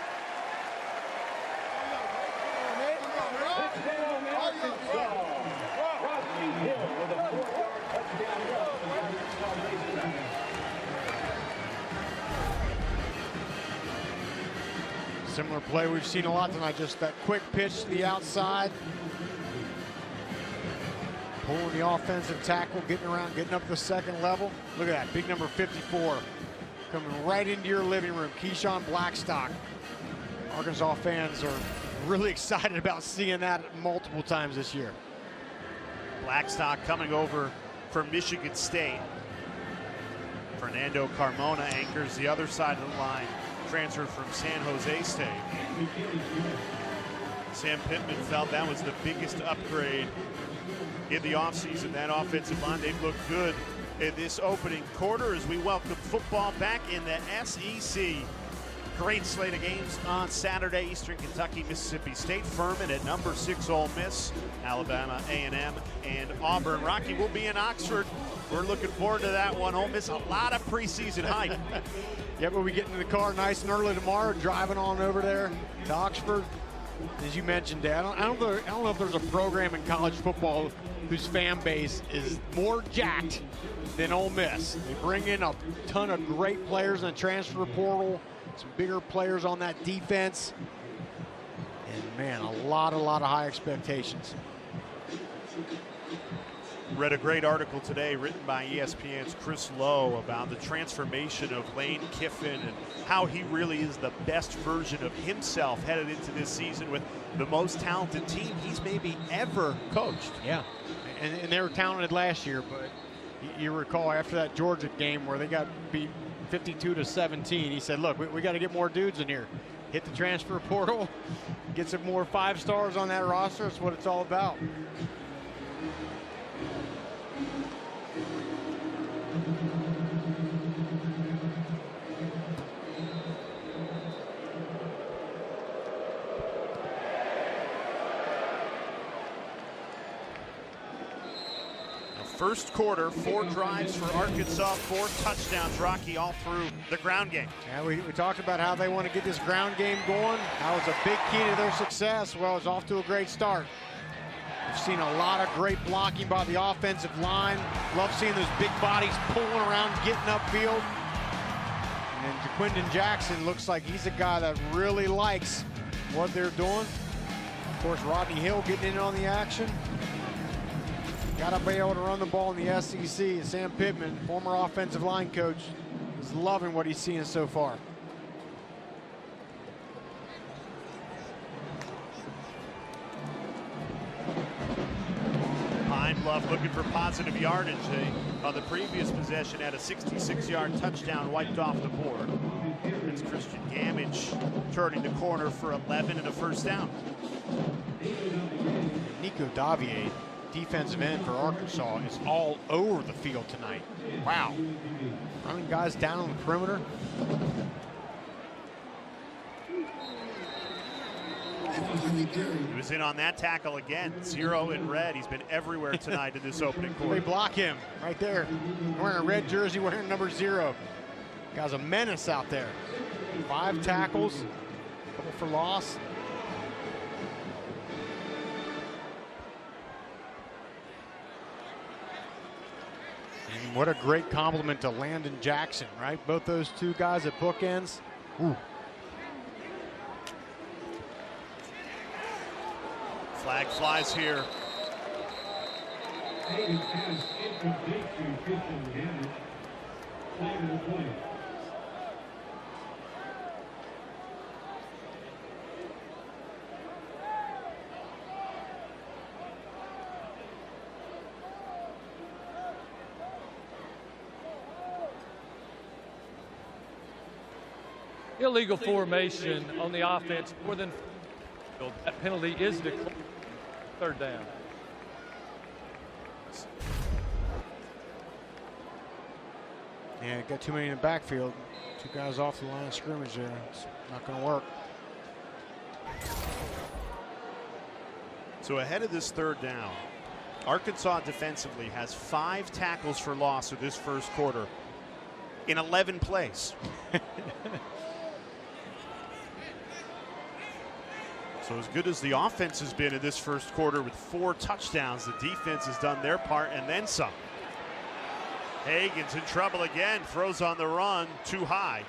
Similar play we've seen a lot tonight, just that quick pitch to the outside. Pulling the offensive tackle, getting around, getting up the second level. Look at that, big number 54 coming right into your living room. Keyshawn Blackstock. Arkansas fans are really excited about seeing that multiple times this year. Blackstock coming over from Michigan State. Fernando Carmona anchors the other side of the line, transferred from San Jose State. Sam Pittman felt that was the biggest upgrade in the offseason. That offensive line, they've looked good in this opening quarter as we welcome football back in the SEC. Great slate of games on Saturday. Eastern Kentucky, Mississippi State, Furman at number 6 Ole Miss, Alabama A&M, and Auburn. Rocky will be in Oxford. We're looking forward to that one. Ole Miss, a lot of preseason hype. Yeah, we'll be getting in the car nice and early tomorrow, driving on over there to Oxford. As you mentioned, Dad, I don't know if there's a program in college football whose fan base is more jacked than Ole Miss. They bring in a ton of great players in the transfer portal, some bigger players on that defense, and man, a lot of high expectations. Read a great article today written by ESPN's Chris Lowe about the transformation of Lane Kiffin and how he really is the best version of himself headed into this season with the most talented team he's maybe ever coached. Yeah, and they were talented last year, but you recall after that Georgia game where they got beat 52-17, he said, look, we got to get more dudes in here. Hit the transfer portal, get some more 5 stars on that roster. That's what it's all about. First quarter, 4 drives for Arkansas, 4 touchdowns, Rocky, all through the ground game. Yeah, we talked about how they want to get this ground game going. That was a big key to their success. Well, it's off to a great start. We've seen a lot of great blocking by the offensive line. Love seeing those big bodies pulling around, getting upfield. And Jaquindon Jackson looks like he's a guy that really likes what they're doing. Of course, Rodney Hill getting in on the action. Got to be able to run the ball in the SEC. Sam Pittman, former offensive line coach, is loving what he's seeing so far. Pine Bluff looking for positive yardage. They, on the previous possession, had a 66-yard touchdown wiped off the board. It's Christian Gamage turning the corner for 11 and a first down. Nico Davier, defensive end for Arkansas, is all over the field tonight. Wow. Running guys down on the perimeter. He was in on that tackle again. 0 in red. He's been everywhere tonight in this opening They quarter. block him right there. Wearing a red jersey, wearing number 0. Guy's a menace out there. 5 tackles, couple for loss. And what a great compliment to Landon Jackson, right? Both those 2 guys at bookends. Ooh. Flag flies here. Taking pass incomplete to Christian Gamage. Flag on the play. Illegal formation on the offense, more than that penalty is declared. 3rd down. Yeah, got too many in the backfield. 2 guys off the line of scrimmage there. It's not going to work. So ahead of this 3rd down, Arkansas defensively has 5 tackles for loss of this first quarter in 11 plays. So as good as the offense has been in this first quarter with 4 touchdowns, the defense has done their part and then some. Hagan's in trouble again, throws on the run, too high.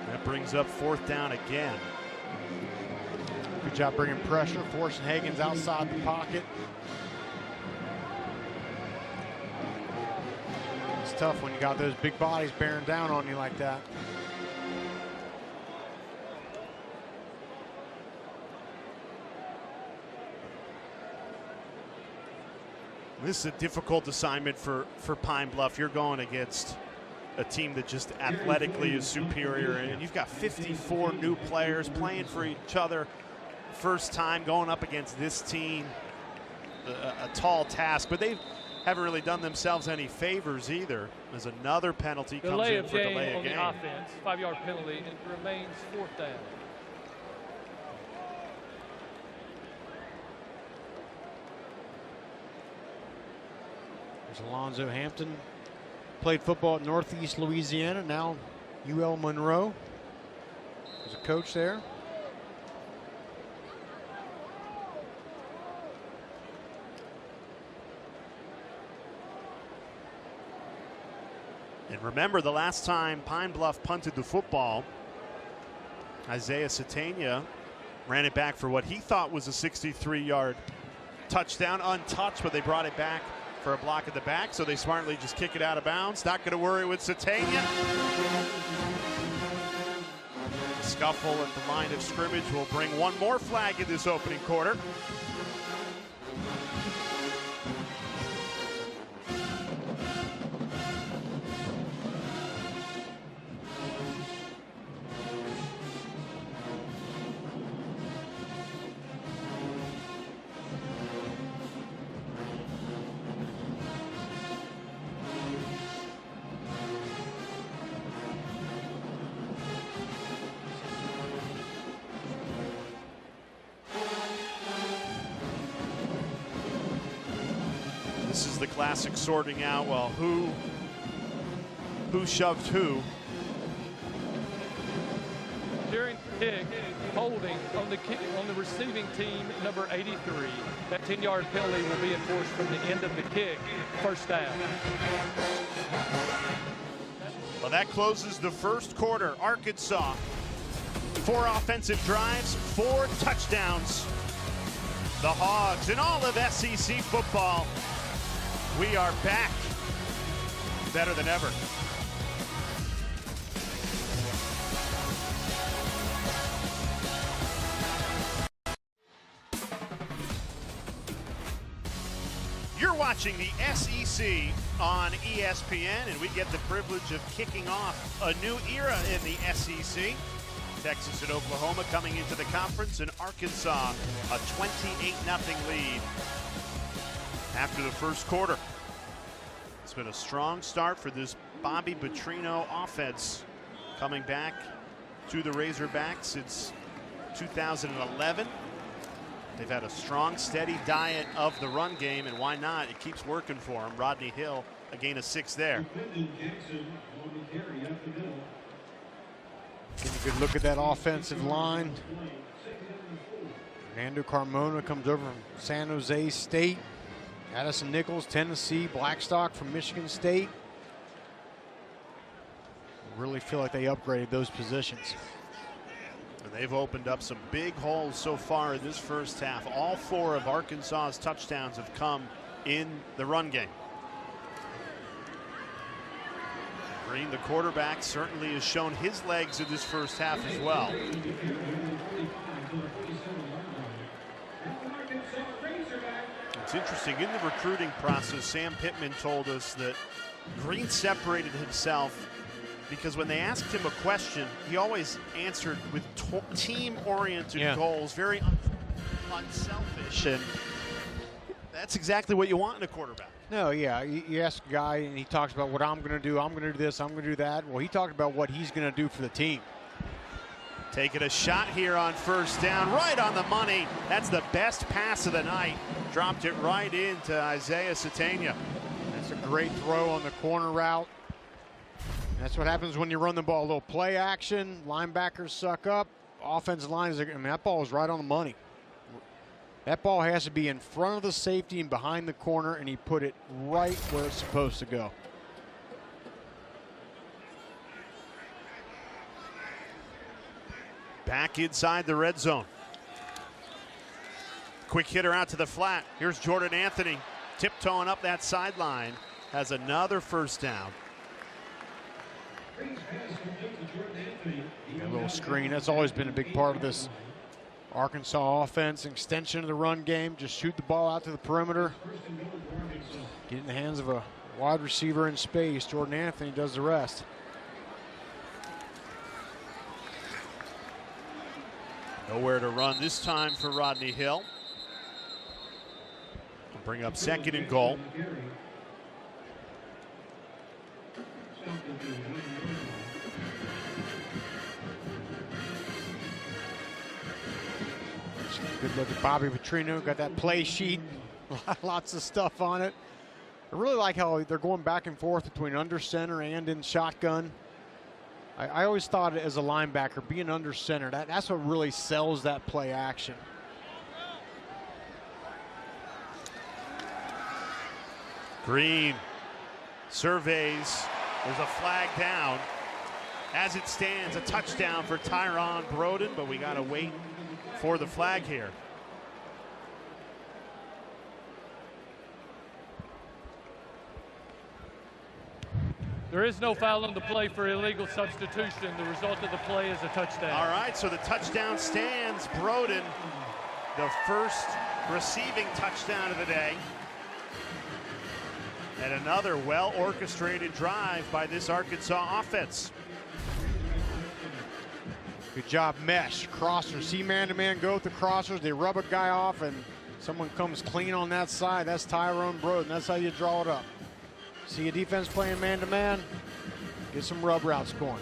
That brings up 4th down again. Good job bringing pressure, forcing Hagan's outside the pocket. It's tough when you got those big bodies bearing down on you like that. This is a difficult assignment for Pine Bluff. You're going against a team that just athletically is superior, and you've got 54 new players playing for each other. First time going up against this team, a tall task, but they haven't really done themselves any favors either. There's another penalty comes in for delay of game. On the offense, 5-yard penalty, and it remains 4th down. There's Alonzo Hampton. Played football at Northeast Louisiana, now UL Monroe. There's a coach there. And remember, the last time Pine Bluff punted the football, Isaiah Satania ran it back for what he thought was a 63-yard touchdown, untouched, but they brought it back for a block at the back, so they smartly just kick it out of bounds. Not going to worry with Satania. Scuffle at the line of scrimmage will bring one more flag in this opening quarter. This is the classic sorting out, well, who shoved who. During the kick, holding on the receiving team, number 83. That 10-yard penalty will be enforced from the end of the kick, 1st down. Well, that closes the first quarter. Arkansas, 4 offensive drives, 4 touchdowns. The Hogs in all of SEC football. We are back better than ever. You're watching the SEC on ESPN, and we get the privilege of kicking off a new era in the SEC. Texas and Oklahoma coming into the conference, and Arkansas a 28-0 lead after the first quarter. It's been a strong start for this Bobby Petrino offense, coming back to the Razorbacks since 2011. They've had a strong, steady diet of the run game, and why not? It keeps working for them. Rodney Hill, a gain of 6 there. Getting a good look at that offensive line. Fernando Carmona comes over from San Jose State. Addison Nichols, Tennessee. Blackstock from Michigan State. Really feel like they upgraded those positions. And they've opened up some big holes so far in this first half. All 4 of Arkansas's touchdowns have come in the run game. Green, the quarterback, certainly has shown his legs in this first half as well. It's interesting, in the recruiting process, Sam Pittman told us that Green separated himself because when they asked him a question, he always answered with team-oriented goals, very unselfish, and that's exactly what you want in a quarterback. No, yeah, you ask a guy and he talks about what I'm going to do, I'm going to do this, I'm going to do that. Well, he talked about what he's going to do for the team. Taking a shot here on first down, right on the money. That's the best pass of the night. Dropped it right into Isaiah Satania. That's a great throw on the corner route. That's what happens when you run the ball. A little play action, linebackers suck up, offensive line is, I mean, that ball is right on the money. That ball has to be in front of the safety and behind the corner, and he put it right where it's supposed to go. Back inside the red zone. Quick hitter out to the flat. Here's Jordan Anthony tiptoeing up that sideline. Has another first down. A little screen. That's always been a big part of this Arkansas offense. Extension of the run game. Just shoot the ball out to the perimeter. Get in the hands of a Wide receiver in space. Jordan Anthony does the rest. Nowhere to run this time for Rodney Hill. We'll bring up 2nd and goal. Good look at Bobby Petrino. Got that play sheet. Lots of stuff on it. I really like how they're going back and forth between under center and in shotgun. I always thought as a linebacker, being under center, that's what really sells that play action. Green surveys. There's a flag down. As it stands, a touchdown for Tyron Broden, but we got to wait for the flag here. There is no foul on the play for illegal substitution. The result of the play is a touchdown. All right, so the touchdown stands. Broden, the first receiving touchdown of the day. And another well-orchestrated drive by this Arkansas offense. Good job, mesh. Crossers, see man-to-man go with the crossers. They rub a guy off, and someone comes clean on that side. That's Tyrone Broden. That's how you draw it up. See a defense playing man-to-man, get some rub routes going.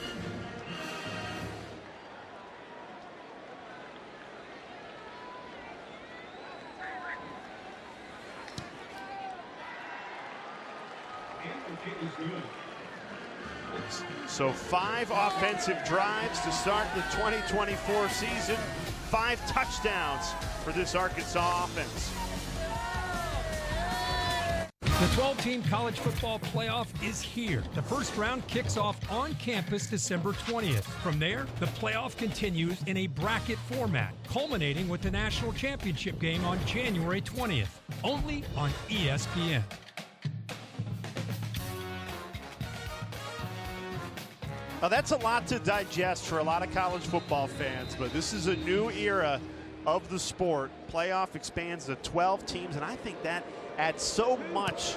So 5 offensive drives to start the 2024 season. 5 touchdowns for this Arkansas offense. The 12-team college football playoff is here. The first round kicks off on campus December 20th. From there, the playoff continues in a bracket format, culminating with the national championship game on January 20th, only on ESPN. Now that's a lot to digest for a lot of college football fans, but this is a new era of the sport. Playoff expands to 12 teams, and I think that adds so much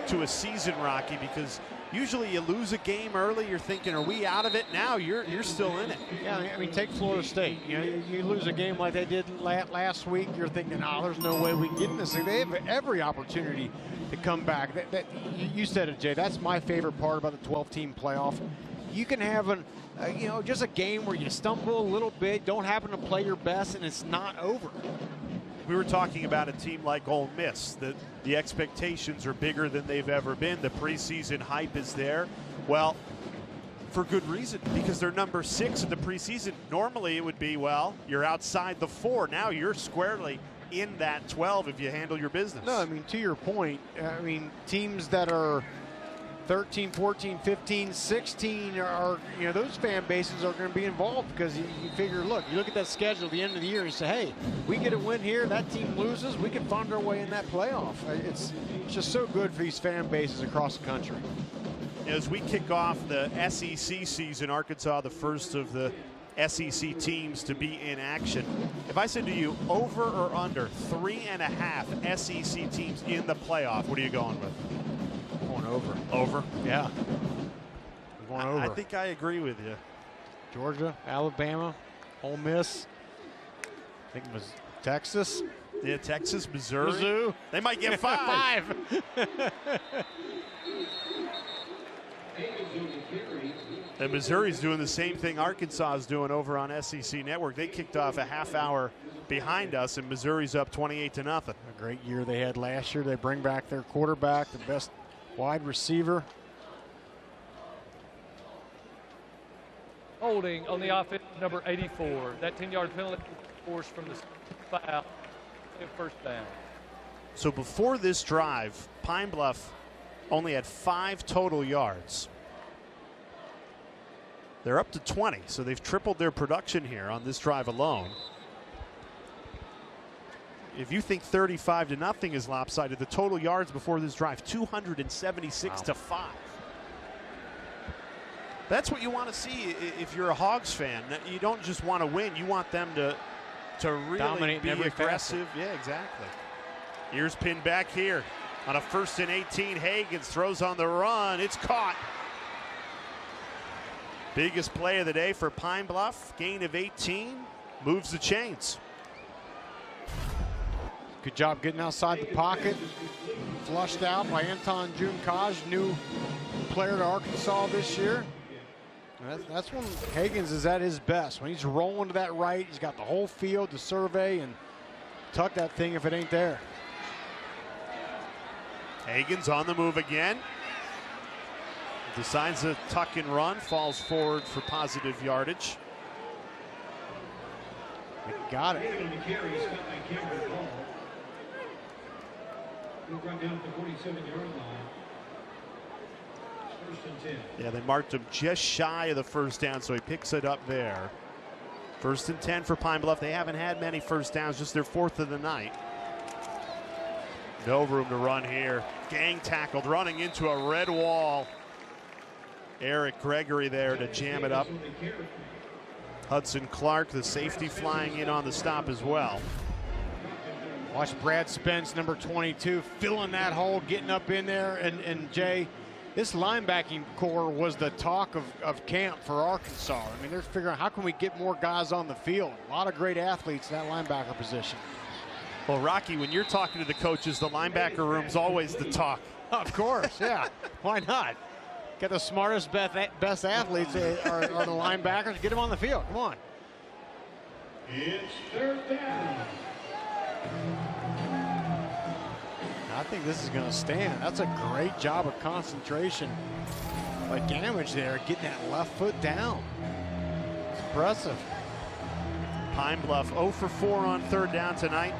to a season, Rocky, because usually you lose a game early, you're thinking, are we out of it? Now you're still in it. Yeah, I mean, take Florida State. You know, you lose a game like they did last week, you're thinking, oh, there's no way we can get in this thing. They have every opportunity to come back. You said it, Jay. That's my favorite part about the 12-team playoff. You can have just a game where you stumble a little bit, don't happen to play your best, and it's not over. We were talking about a team like Ole Miss, that the expectations are bigger than they've ever been. The preseason hype is there. Well, for good reason, because they're number 6 in the preseason. Normally it would be, well, you're outside the 4. Now you're squarely in that 12 if you handle your business. No, I mean, to your point, I mean, teams that are 13, 14, 15, 16 are, those fan bases are going to be involved because you figure, look, you look at that schedule at the end of the year and you say, hey, we get a win here, that team loses, we can find our way in that playoff. It's just so good for these fan bases across the country. As we kick off the SEC season, Arkansas, the first of the SEC teams to be in action. If I said to you, over or under 3.5 SEC teams in the playoff, what are you going with? Going over. Over? Yeah. I'm going over. I think I agree with you. Georgia, Alabama, Ole Miss. I think it was Texas. Yeah, Texas, Missouri. Mizzou. They might get 5. And Missouri's doing the same thing Arkansas is doing over on SEC Network. They kicked off a half hour behind us, and Missouri's up 28-0. A great year they had last year. They bring back their quarterback, the best wide receiver. Holding on the offense, number 84. That 10-yard penalty forced from the foul. First down. So before this drive, Pine Bluff only had 5 total yards. They're up to 20, so they've tripled their production here on this drive alone. If you think 35-0 is lopsided, the total yards before this drive, 276 to 5. That's what you want to see if you're a Hogs fan. You don't just want to win, you want them to really dominate be every aggressive. facet. Yeah, exactly. Ears pinned back here. On a 1st and 18, Hagens throws on the run. It's caught. Biggest play of the day for Pine Bluff. Gain of 18. Moves the chains. Good job getting outside the pocket. Flushed out by Anton Junkaj, new player to Arkansas this year. That's when Hagens is at his best. When he's rolling to that right, he's got the whole field to survey and tuck that thing if it ain't there. Hagens on the move again. Decides to tuck and run, falls forward for positive yardage. Got it. Run down at the 47-yard line. 1st and 10. Yeah, they marked him just shy of the first down, so he picks it up there. 1st and 10 for Pine Bluff. They haven't had many first downs, just their 4th of the night. No room to run here. Gang tackled, running into a red wall. Eric Gregory there to jam it up. Hudson Clark, the safety, flying in on the stop as well. Watch Brad Spence, number 22, filling that hole, getting up in there. And Jay, this linebacking core was the talk of camp for Arkansas. I mean, they're figuring out how can we get more guys on the field. A lot of great athletes in that linebacker position. Well, Rocky, when you're talking to the coaches, the linebacker room's always the talk. Of course, yeah. Why not? Get the smartest, best athletes are the linebackers. Get them on the field. Come on. It's 3rd down. I think this is going to stand. That's a great job of concentration. But damage there, getting that left foot down. It's impressive. Pine Bluff 0 for 4 on 3rd down tonight.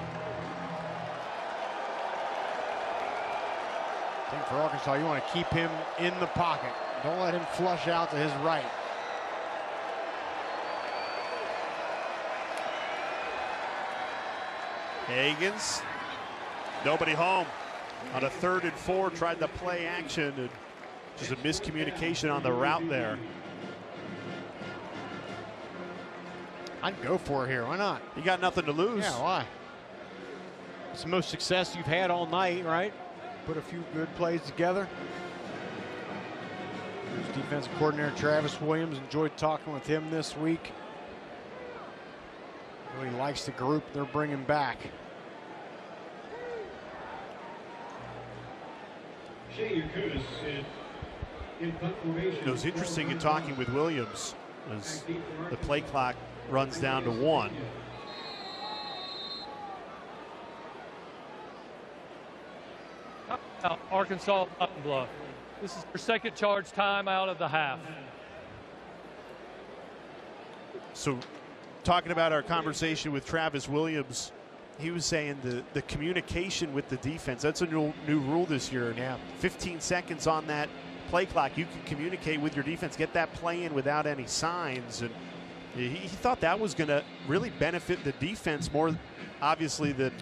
I think for Arkansas, you want to keep him in the pocket. Don't let him flush out to his right. Hagens, nobody home. On a 3rd and 4, tried the play action, and just a miscommunication on the route there. I'd go for it here. Why not? You got nothing to lose. Yeah, why? It's the most success you've had all night, right? Put a few good plays together. There's defensive coordinator Travis Williams. Enjoyed talking with him this week. Really likes the group they're bringing back. It was interesting in talking with Williams as the play clock runs down to 1. Arkansas Pine Bluff. This is their 2nd charge time out of the half. So talking about our conversation with Travis Williams, he was saying the communication with the defense, that's a new rule this year. Yeah. 15 seconds on that play clock, you can communicate with your defense, get that play in without any signs. And he thought that was going to really benefit the defense more, obviously, than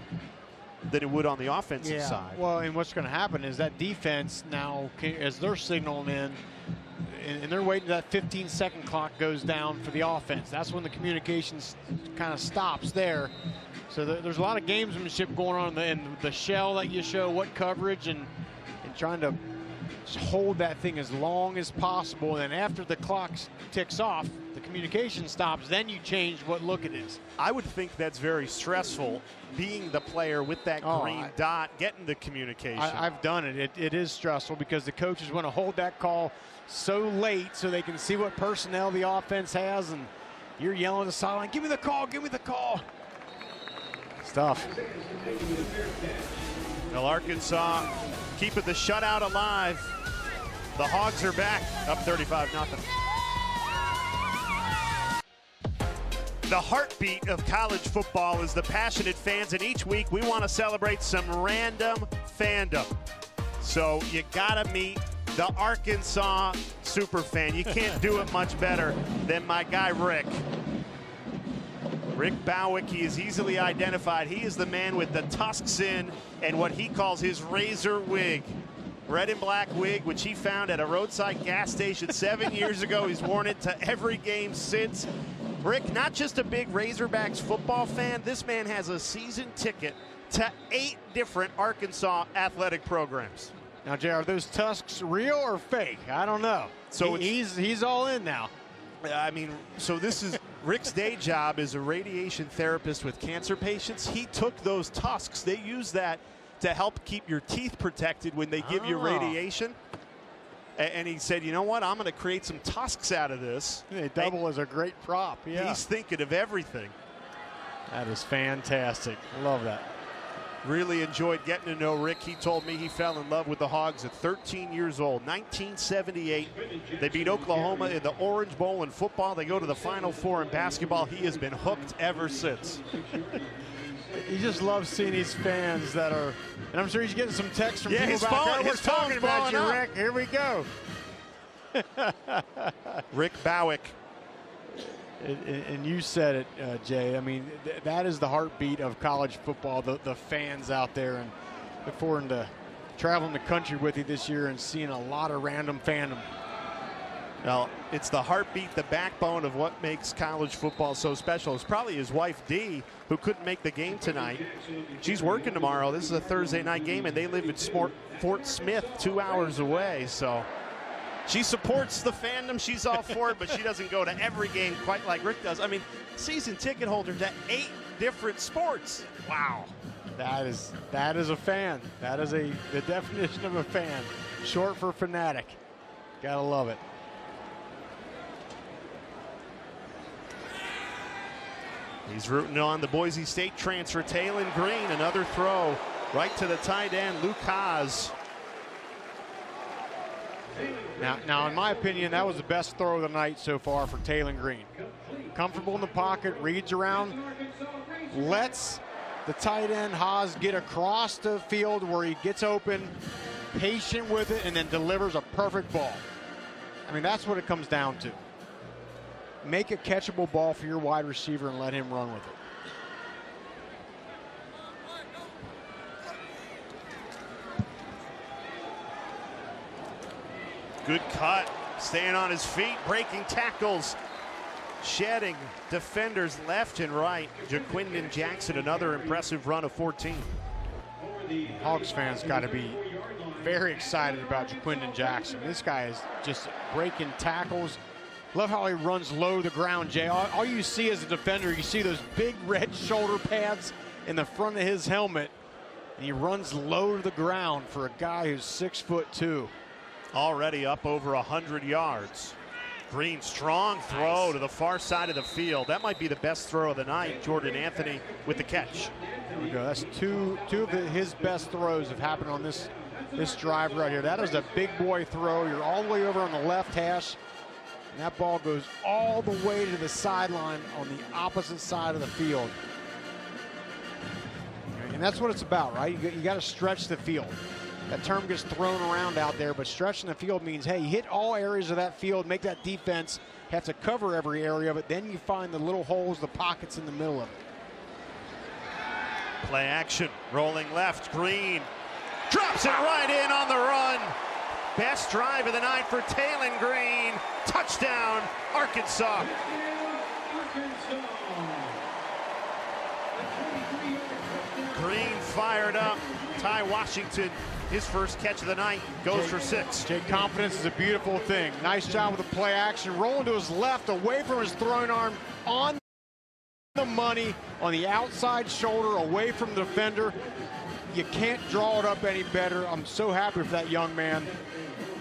it would on the offensive side. Well, and what's going to happen is that defense now, as they're signaling in, and they're waiting, that 15-second clock goes down for the offense. That's when the communications kind of stops there. So there's a lot of gamesmanship going on in the shell that you show, what coverage, and trying to just hold that thing as long as possible. And then after the clock ticks off, the communication stops, then you change what look it is. I would think that's very stressful, being the player with that green dot, getting the communication. I've done it. It is stressful because the coaches want to hold that call so late so they can see what personnel the offense has, and you're yelling at the sideline, give me the call, give me the call. It's tough. Well, Arkansas keeping the shutout alive. The Hogs are back, up 35-0. The heartbeat of college football is the passionate fans, and each week we want to celebrate some random fandom. So you gotta meet the Arkansas superfan. You can't do it much better than my guy Rick. Rick Bowick, he is easily identified. He is the man with the tusks in and what he calls his razor wig. Red and black wig, which he found at a roadside gas station 7 years ago. He's worn it to every game since. Rick, not just a big Razorbacks football fan, this man has a season ticket to 8 different Arkansas athletic programs. Now, Jay, are those tusks real or fake? I don't know. So he's all in now. I mean, so this is Rick's day job as a radiation therapist with cancer patients. He took those tusks. They use that to help keep your teeth protected when they give you radiation. And he said, you know what? I'm going to create some tusks out of this. They double as a great prop. Yeah. He's thinking of everything. That is fantastic. Love that. Really enjoyed getting to know Rick. He told me he fell in love with the Hogs at 13 years old. 1978, they beat Oklahoma in the Orange Bowl in football. They go to the Final Four in basketball. He has been hooked ever since. He just loves seeing these fans that are, and I'm sure he's getting some texts from people his back phone, there. We're his talking phone's about you, blowing up. Rick. Here we go. Rick Bowick. And you said it, Jay. I mean, that is the heartbeat of college football, the fans out there. And look forward to traveling the country with you this year and seeing a lot of random fandom. Well, it's the heartbeat, the backbone of what makes college football so special. It's probably his wife, Dee, who couldn't make the game tonight. She's working tomorrow. This is a Thursday night game, and they live in Fort Smith, 2 hours away. So she supports the fandom. She's all for it, but she doesn't go to every game quite like Rick does. I mean, season ticket holder to 8 different sports. Wow. That is a fan. That is the definition of a fan. Short for fanatic. Gotta love it. He's rooting on the Boise State transfer, Taylon Green. Another throw right to the tight end, Luke Haas. Now, in my opinion, that was the best throw of the night so far for Taylon Green. Comfortable in the pocket, reads around, lets the tight end Haas get across the field where he gets open, patient with it, and then delivers a perfect ball. I mean, that's what it comes down to. Make a catchable ball for your wide receiver and let him run with it. Good cut, staying on his feet, breaking tackles, shedding defenders left and right. Jaquindon Jackson, another impressive run of 14. Hogs fans got to be very excited about Jaquindon Jackson. This guy is just breaking tackles. Love how he runs low to the ground, Jay. All you see as a defender, you see those big red shoulder pads in the front of his helmet, and he runs low to the ground for a guy who's 6'2". Already up over 100 yards. Green, strong throw to the far side of the field. That might be the best throw of the night. Jordan Anthony with the catch. There we go. That's two of his best throws have happened on this drive right here. That is a big boy throw. You're all the way over on the left hash. And that ball goes all the way to the sideline on the opposite side of the field. And that's what it's about, right? You got to stretch the field. That term gets thrown around out there, but stretching the field means, hey, hit all areas of that field, make that defense have to cover every area of it. Then you find the little holes, the pockets in the middle of it. Play action, rolling left, Green drops it right in on the run. Best drive of the night for Taylon Green. Touchdown, Arkansas. Green fired up. Ty Washington, his first catch of the night, goes for 6. Jay, confidence is a beautiful thing. Nice job with the play action. Rolling to his left, away from his throwing arm, on the money, on the outside shoulder, away from the defender. You can't draw it up any better. I'm so happy for that young man.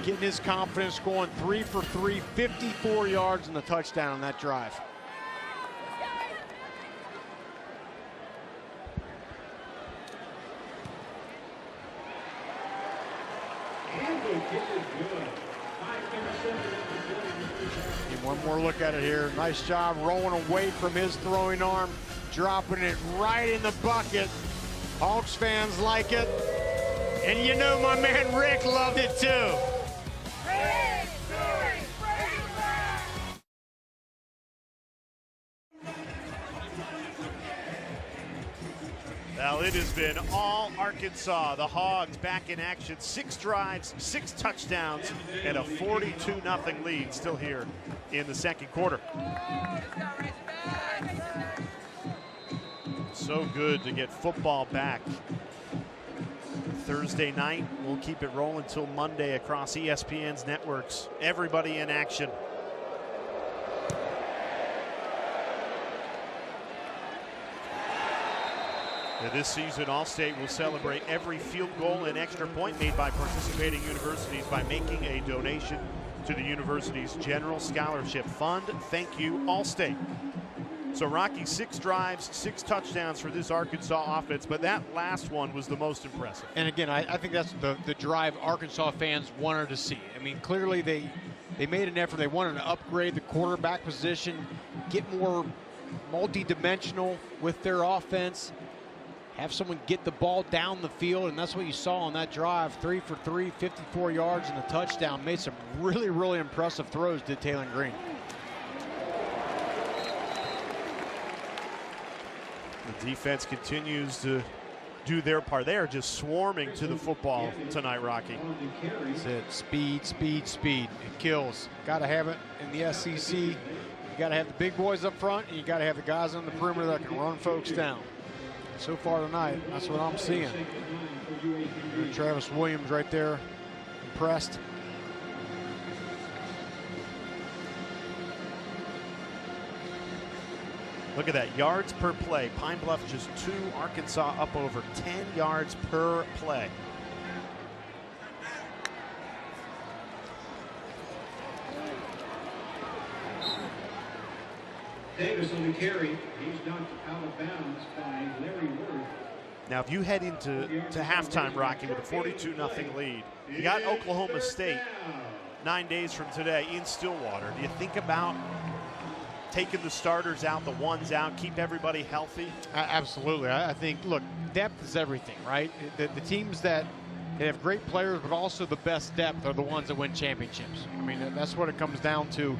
Getting his confidence, going 3 for 3, 54 yards and the touchdown on that drive. And one more look at it here. Nice job rolling away from his throwing arm, dropping it right in the bucket. Hawks fans like it. And you know my man Rick loved it too. Well, it has been all Arkansas. The Hogs back in action. 6 drives, 6 touchdowns, and a 42-0 lead still here in the second quarter. So so good to get football back. Thursday night, we'll keep it rolling until Monday across ESPN's networks. Everybody in action. Now this season, Allstate will celebrate every field goal and extra point made by participating universities by making a donation to the university's General Scholarship Fund. Thank you, Allstate. So Rocky, 6 drives, 6 touchdowns for this Arkansas offense, but that last one was the most impressive. And again, I think that's the drive Arkansas fans wanted to see. I mean, clearly they made an effort. They wanted to upgrade the quarterback position, get more multi-dimensional with their offense, have someone get the ball down the field, and that's what you saw on that drive. 3 for 3, 54 yards and a touchdown. Made some really, really impressive throws, did Taylor Green. The defense continues to do their part. They are just swarming to the football tonight, Rocky. That's it. Speed, speed, speed. It kills. Got to have it in the SEC. You got to have the big boys up front, and you got to have the guys on the perimeter that can run folks down. So far tonight, that's what I'm seeing. And Travis Williams right there, impressed. Look at that, yards per play. Pine Bluff just 2, Arkansas up over 10 yards per play. Davis on the carry. He's knocked out of bounds by Larry Ward. Now, if you head into halftime, Rocky, with a 42-0 lead, you got Oklahoma State 9 days from today in Stillwater. Do you think about taking the starters out, the ones out, keep everybody healthy? Absolutely. I think, look, depth is everything, right? The teams that have great players, but also the best depth are the ones that win championships. I mean, that's what it comes down to.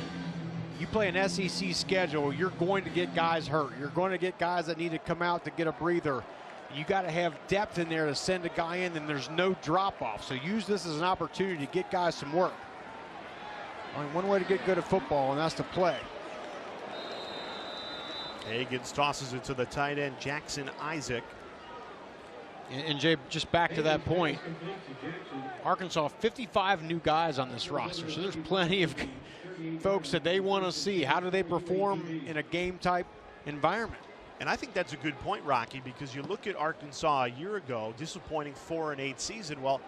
You play an SEC schedule, you're going to get guys hurt. You're going to get guys that need to come out to get a breather. You got to have depth in there to send a guy in, and there's no drop-off. So use this as an opportunity to get guys some work. Only one way to get good at football, and that's to play. Higgins tosses it to the tight end, Jackson Isaac. And Jay, just back to that point, Arkansas, 55 new guys on this roster. So there's plenty of folks that they want to see. How do they perform in a game-type environment? And I think that's a good point, Rocky, because you look at Arkansas a year ago, disappointing 4-8 season. Well,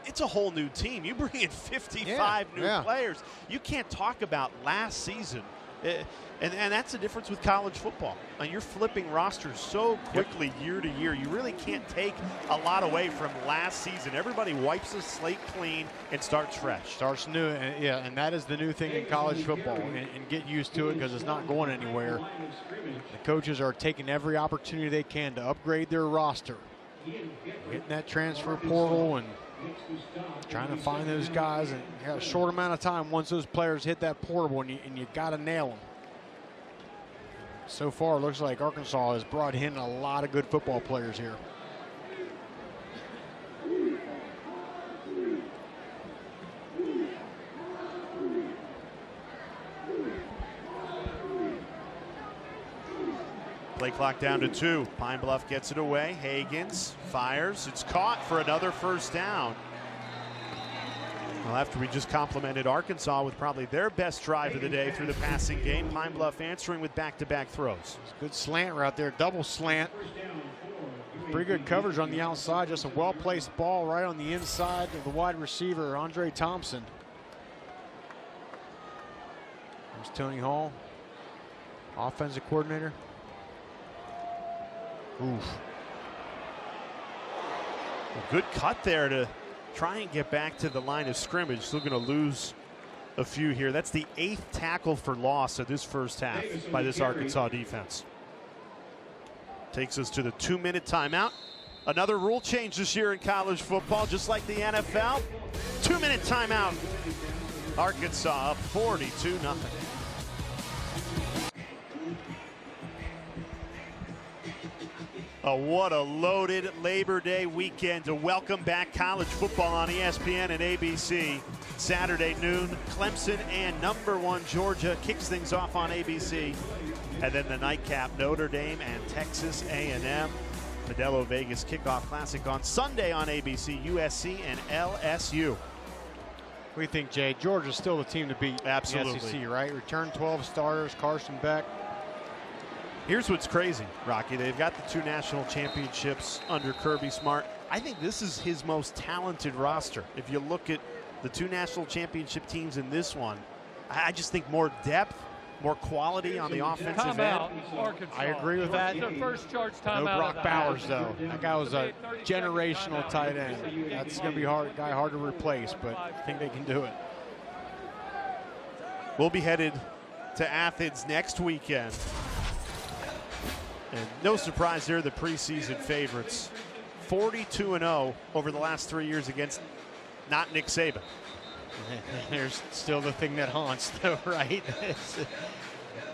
it's a whole new team. You bring in 55 new players. You can't talk about last season. And that's the difference with college football. And you're flipping rosters so quickly year to year. You really can't take a lot away from last season. Everybody wipes the slate clean and starts fresh. Starts new, and that is the new thing in college football. And get used to it because it's not going anywhere. The coaches are taking every opportunity they can to upgrade their roster. Getting that transfer portal and trying to find those guys, and you got a short amount of time once those players hit that portal, and you got to nail them. So far, it looks like Arkansas has brought in a lot of good football players here. Play clock down to 2. Pine Bluff gets it away. Higgins fires. It's caught for another first down. Well, after we just complimented Arkansas with probably their best drive of the day through the passing game, Pine Bluff answering with back-to-back throws. Good slant route there, double slant. Pretty good coverage on the outside, just a well-placed ball right on the inside of the wide receiver, Andre Thompson. There's Tony Hall, offensive coordinator. Oof. A good cut there to try and get back to the line of scrimmage. Still going to lose a few here. That's the 8th tackle for loss of this first half by this Arkansas defense. Takes us to the 2-minute timeout. Another rule change this year in college football, just like the NFL. 2-minute timeout. Arkansas up 42-0. Oh, what a loaded Labor Day weekend to welcome back college football on ESPN and ABC. Saturday noon, Clemson and #1 Georgia kicks things off on ABC. And then the nightcap, Notre Dame and Texas A&M. Modelo Vegas Kickoff Classic on Sunday on ABC, USC and LSU. We think, Jay, Georgia's still the team to beat. Absolutely. In the SEC, right? Return 12 starters, Carson Beck. Here's what's crazy, Rocky. They've got the 2 national championships under Kirby Smart. I think this is his most talented roster. If you look at the 2 national championship teams in this one, I just think more depth, more quality on the offensive end. Arkansas. I agree with that. Their first charge timeout. No Brock Bowers, though. That guy was a generational tight end. That's going to be hard to replace, but I think they can do it. We'll be headed to Athens next weekend. And no surprise, they're the preseason favorites. 42-0 over the last 3 years against not Nick Saban. There's still the thing that haunts, though, right?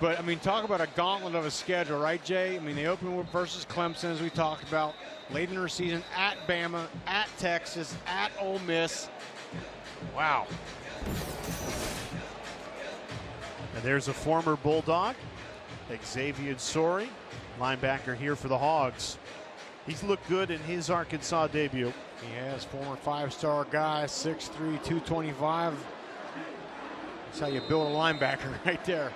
But, I mean, talk about a gauntlet of a schedule, right, Jay? I mean, they open with versus Clemson, as we talked about, late in their season, at Bama, at Texas, at Ole Miss. Wow. And there's a former Bulldog, Xavier Sori, linebacker here for the Hogs. He's looked good in his Arkansas debut. He has, former 5-star guy, 6'3", 225. That's how you build a linebacker right there.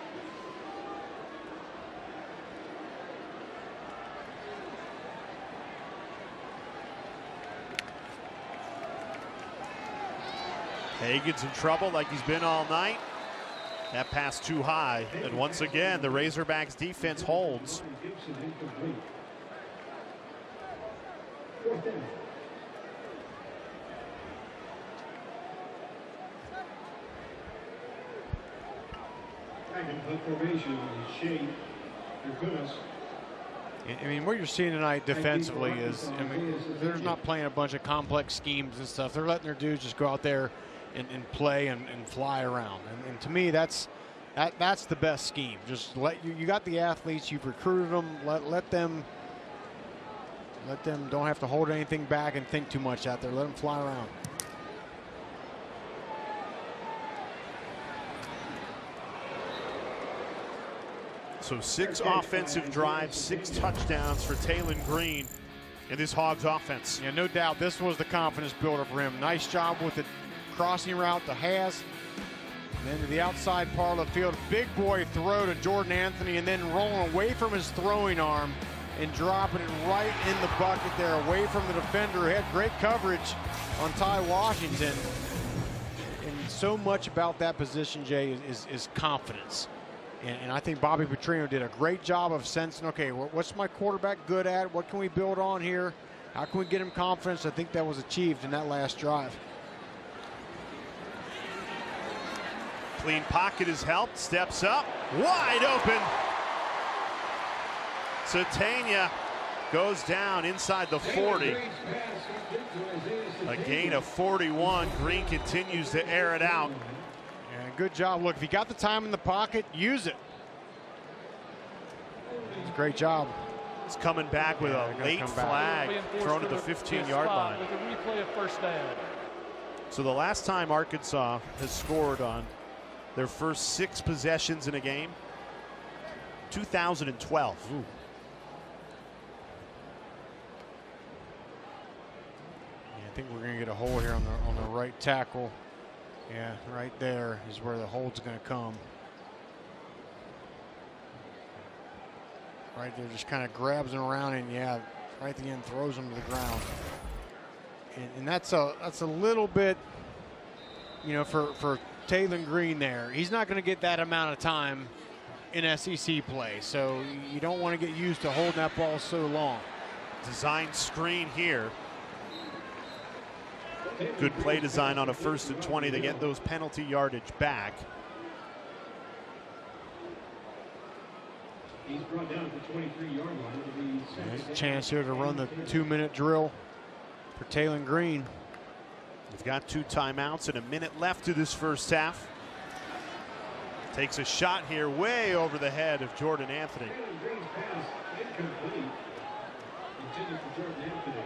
Hagan's in trouble like he's been all night. That pass too high. And once again, the Razorbacks defense holds. I mean, what you're seeing tonight defensively is, I mean, they're not playing a bunch of complex schemes and stuff. They're letting their dudes just go out there and play and fly around. And to me, that's the best scheme. Just let you got the athletes, you've recruited them, let them don't have to hold anything back and think too much out there. Let them fly around. So 6 offensive drives, 6 touchdowns for Taylon Green in this Hogs offense. Yeah, no doubt this was the confidence builder for him. Nice job with the crossing route to Haas. Then to the outside part of the field. Big boy throw to Jordan Anthony, and then rolling away from his throwing arm and dropping it right in the bucket there, away from the defender who had great coverage on Ty Washington. And so much about that position, Jay, is confidence. And I think Bobby Petrino did a great job of sensing, okay, what's my quarterback good at? What can we build on here? How can we get him confidence? I think that was achieved in that last drive. Clean pocket has helped, steps up, wide open. Satania goes down inside the 40. A gain of 41. Green continues to air it out. And good job. Look, if you got the time in the pocket, use it. It's a great job. It's coming back with a late flag thrown to the 15-yard line. With a replay of first down. So the last time Arkansas has scored on their first 6 possessions in a game, 2012. Ooh. I think we're going to get a hole here on the right tackle. Yeah, right there is where the hold's going to come. Right there, just kind of grabs him around, and yeah, right at the end throws him to the ground. And that's a little bit, you know, for Taylon Green there. He's not going to get that amount of time in SEC play, so you don't want to get used to holding that ball so long. Design screen here. Good play design on a 1st and 20 to get those penalty yardage back. He's brought down at the 23-yard line. There's a chance here to run the 2-minute drill for Taylon Green. We've got 2 timeouts and a minute left to this first half. Takes a shot here way over the head of Jordan Anthony. Taylon Green's pass incomplete. Intended for Jordan Anthony.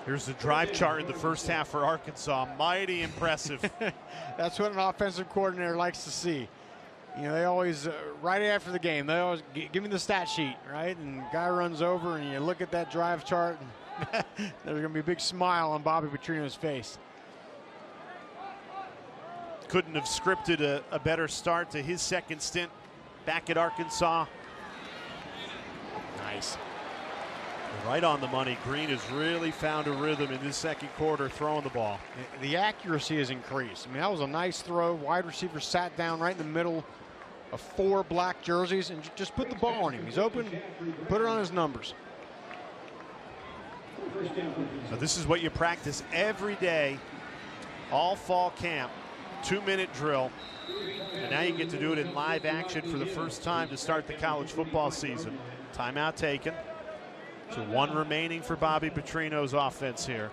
Here's the drive chart in the first half for Arkansas. Mighty impressive. That's what an offensive coordinator likes to see. You know, they always, right after the game, they always give me the stat sheet, right? And guy runs over, and you look at that drive chart, and there's going to be a big smile on Bobby Petrino's face. Couldn't have scripted a better start to his second stint back at Arkansas. Nice. Right on the money. Green has really found a rhythm in this second quarter throwing the ball. The accuracy has increased. I mean, that was a nice throw. Wide receiver sat down right in the middle of 4 black jerseys and just put the ball on him. He's open, put it on his numbers. So this is what you practice every day, all fall camp, 2-minute drill. And now you get to do it in live action for the first time to start the college football season. Timeout taken. So 1 remaining for Bobby Petrino's offense here.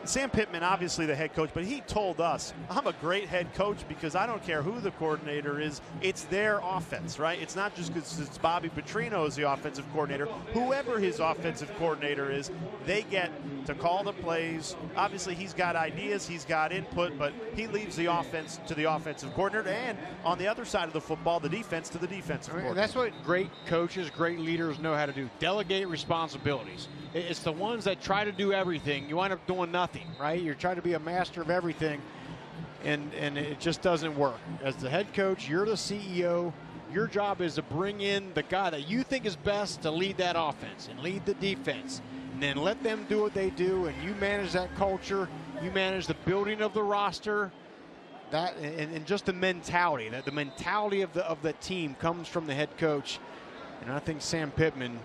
Sam Pittman, obviously the head coach, but he told us, I'm a great head coach because I don't care who the coordinator is. It's their offense, right? It's not just because it's Bobby Petrino as the offensive coordinator. Whoever his offensive coordinator is, they get to call the plays. Obviously, he's got ideas, he's got input, but he leaves the offense to the offensive coordinator, and on the other side of the football, the defense to the defensive coordinator. That's what great coaches, great leaders know how to do. Delegate responsibilities. It's the ones that try to do everything. You wind up doing nothing, right? You're trying to be a master of everything, and it just doesn't work. As the head coach, you're the CEO. Your job is to bring in the guy that you think is best to lead that offense and lead the defense, and then let them do what they do, and you manage that culture. You manage the building of the roster. That and just the mentality. That the mentality of the team comes from the head coach, and I think Sam Pittman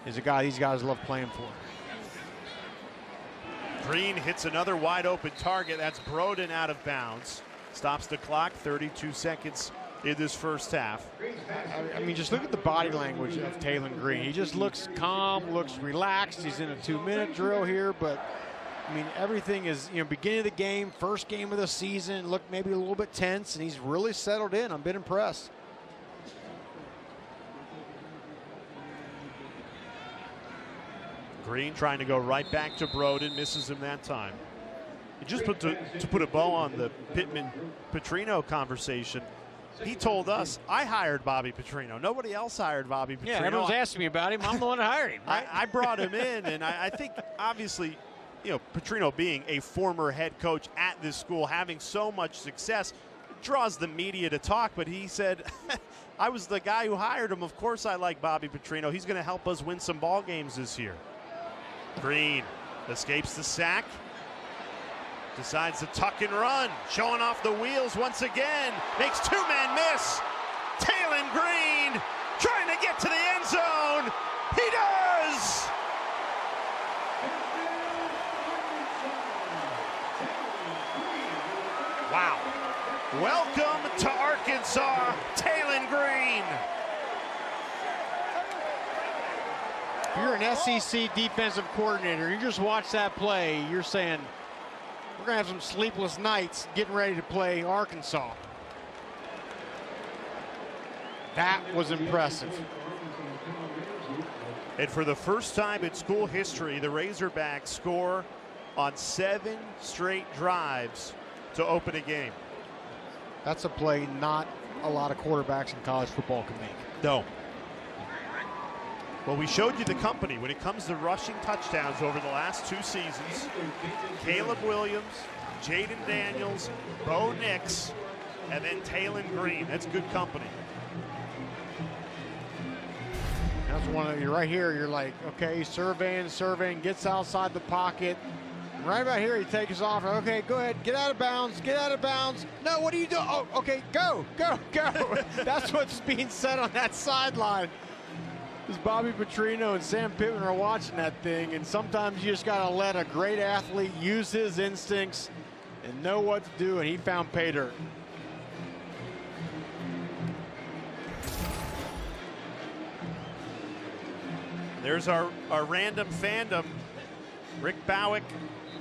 is a guy these guys love playing for. Green hits another wide open target. That's Broden out of bounds. Stops the clock, 32 seconds in this first half. I mean, just look at the body language of Talon Green. He just looks calm, looks relaxed. He's in a 2-minute drill here, but I mean, everything is, you know, beginning of the game, first game of the season, looked maybe a little bit tense, and he's really settled in. I've been impressed. Green trying to go right back to Broden, misses him that time. Just to put a bow on the Pittman-Petrino conversation, he told us, I hired Bobby Petrino. Nobody else hired Bobby Petrino. Yeah, everyone's asking me about him. I'm the one that hired him, right? I brought him in, and I think, obviously, you know, Petrino being a former head coach at this school, having so much success, draws the media to talk, but he said, I was the guy who hired him. Of course I like Bobby Petrino. He's going to help us win some ball games this year. Green escapes the sack, decides to tuck and run, showing off the wheels once again, makes 2-man miss. Talon Green trying to get to the end zone. He does! Wow. Welcome to Arkansas, Talon Green. If you're an SEC defensive coordinator, you just watch that play, you're saying, we're going to have some sleepless nights getting ready to play Arkansas. That was impressive. And for the first time in school history, the Razorbacks score on 7 straight drives to open a game. That's a play not a lot of quarterbacks in college football can make. No. Well, we showed you the company when it comes to rushing touchdowns over the last 2 seasons. Caleb Williams, Jaden Daniels, Bo Nix, and then Talon Green. That's good company. That's one of you right here. You're like, okay, surveying, gets outside the pocket. Right about here, he takes off. Okay, go ahead, get out of bounds, get out of bounds. No, what are you doing? Oh, okay, go. That's what's being said on that sideline. Because Bobby Petrino and Sam Pittman are watching that thing, and sometimes you just got to let a great athlete use his instincts and know what to do, and he found pay dirt. There's our random fandom. Rick Bowick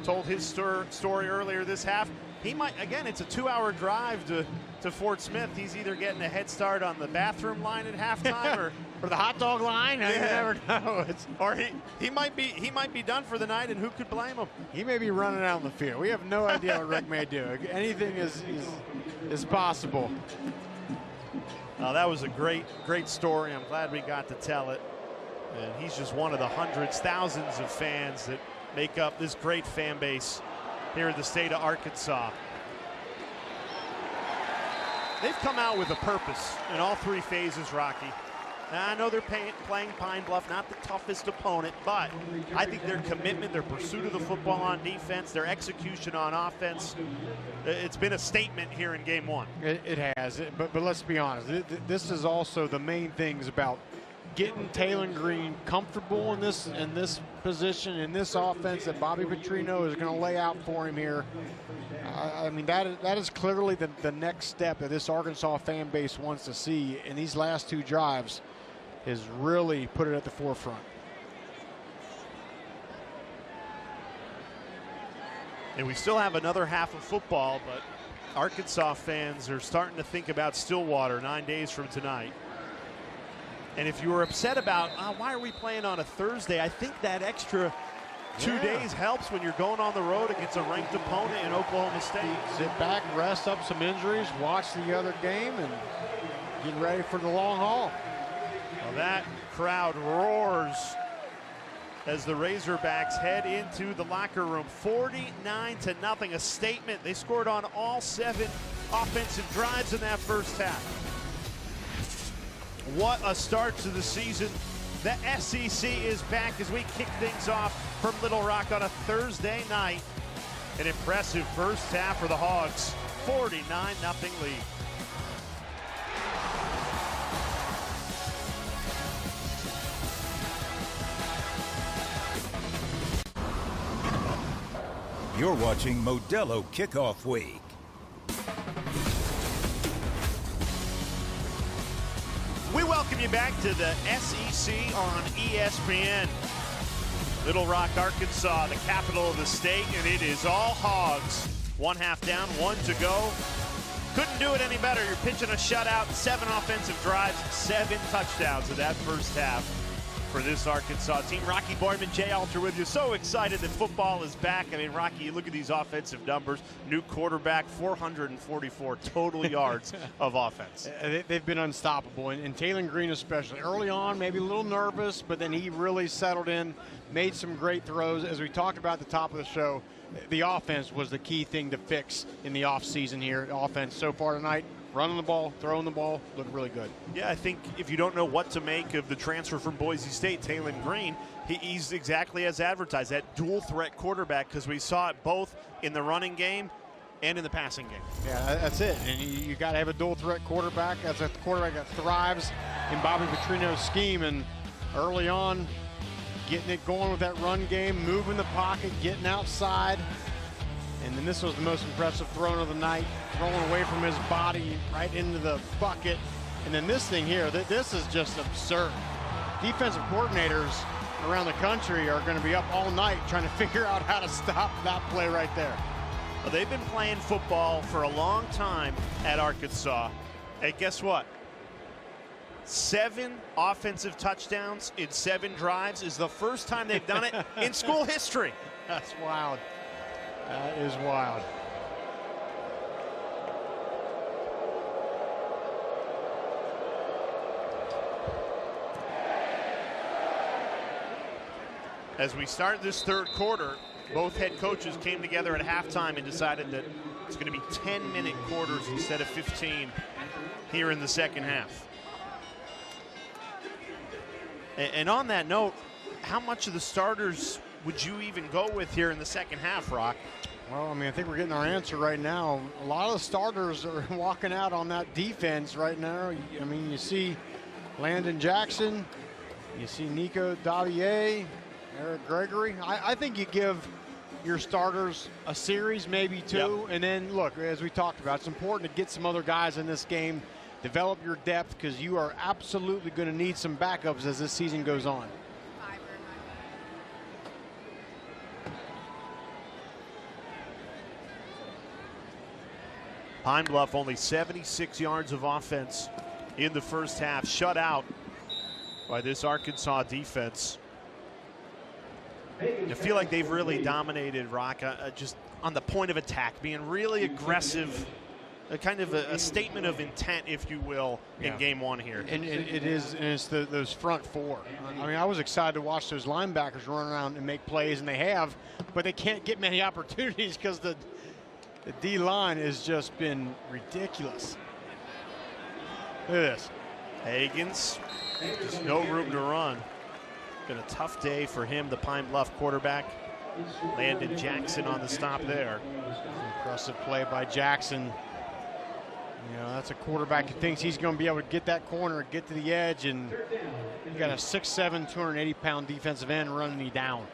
told his story earlier this half. he might, again, it's a 2-hour drive to Fort Smith. He's either getting a head start on the bathroom line at halftime or the hot dog line. Yeah. You never know. Or he might be done for the night, and who could blame him? He may be running out in the field. We have no idea what Rick may do. Anything is possible. That was a great story. I'm glad we got to tell it. And he's just one of the hundreds, thousands of fans that make up this great fan base here in the state of Arkansas. They've come out with a purpose in all 3 phases, Rocky. Now, I know they're playing Pine Bluff, not the toughest opponent, but I think their commitment, their pursuit of the football on defense, their execution on offense, it's been a statement here in game 1. It has, but let's be honest. This is also the main things about getting Taylor Green comfortable in this position, in this offense that Bobby Petrino is going to lay out for him here. I mean, that is clearly the next step that this Arkansas fan base wants to see in these last 2 drives, is really put it at the forefront. And we still have another half of football, but Arkansas fans are starting to think about Stillwater 9 days from tonight. And if you were upset about, why are we playing on a Thursday, I think that extra 2 days helps when you're going on the road against a ranked opponent in Oklahoma State. Sit back, rest up some injuries, watch the other game, and get ready for the long haul. Well, that crowd roars as the Razorbacks head into the locker room. 49-0, a statement. They scored on all 7 offensive drives in that first half. What a start to the season. The SEC is back as we kick things off from Little Rock on a Thursday night. An impressive first half for the Hogs. 49-0 lead. You're watching Modelo Kickoff Week. We welcome you back to the SEC on ESPN. Little Rock, Arkansas, the capital of the state, and it is all Hogs. 1 half down, 1 to go. Couldn't do it any better. You're pitching a shutout, 7 offensive drives, 7 touchdowns in that first half for this Arkansas team. Rocky Boydman, Jay Alter with you. So excited that football is back. I mean, Rocky, you look at these offensive numbers. New quarterback, 444 total yards of offense. They've been unstoppable, and Taylor Green especially. Early on, maybe a little nervous, but then he really settled in, made some great throws. As we talked about at the top of the show, the offense was the key thing to fix in the offseason here. The offense so far tonight, running the ball, throwing the ball, looked really good. Yeah, I think if you don't know what to make of the transfer from Boise State, Taylor Green, he's exactly as advertised, that dual threat quarterback, because we saw it both in the running game and in the passing game. Yeah, that's it. And you got to have a dual threat quarterback. That's a quarterback that thrives in Bobby Petrino's scheme. And early on, getting it going with that run game, moving the pocket, getting outside. And then this was the most impressive throw of the night, throwing away from his body right into the bucket. And then this thing here, this is just absurd. Defensive coordinators around the country are going to be up all night trying to figure out how to stop that play right there. Well, they've been playing football for a long time at Arkansas. Hey, guess what? 7 offensive touchdowns in 7 drives is the first time they've done it in school history. That's wild. That is wild. As we start this third quarter, both head coaches came together at halftime and decided that it's going to be 10-minute quarters instead of 15 here in the second half. And on that note, how much of the starters would you even go with here in the second half, Rock? Well, I mean, I think we're getting our answer right now. A lot of the starters are walking out on that defense right now. I mean, you see Landon Jackson, you see Nico Davier, Eric Gregory. I think you give your starters a series, maybe 2, yep. And then, look, as we talked about, it's important to get some other guys in this game, develop your depth, because you are absolutely going to need some backups as this season goes on. Pine Bluff only 76 yards of offense in the first half, shut out by this Arkansas defense. I feel like they've really dominated, Rock, just on the point of attack, being really aggressive, a kind of a statement of intent, if you will, in game one here. And it is, and it's those front four. I mean, I was excited to watch those linebackers run around and make plays, and they have, but they can't get many opportunities because the D-line has just been ridiculous. Look at this. Higgins, just no room to run. Been a tough day for him, the Pine Bluff quarterback. Landon Jackson on the stop there. Impressive play by Jackson. You know, that's a quarterback who thinks he's going to be able to get that corner, get to the edge, and you got a 6'7", 280-pound defensive end running you down.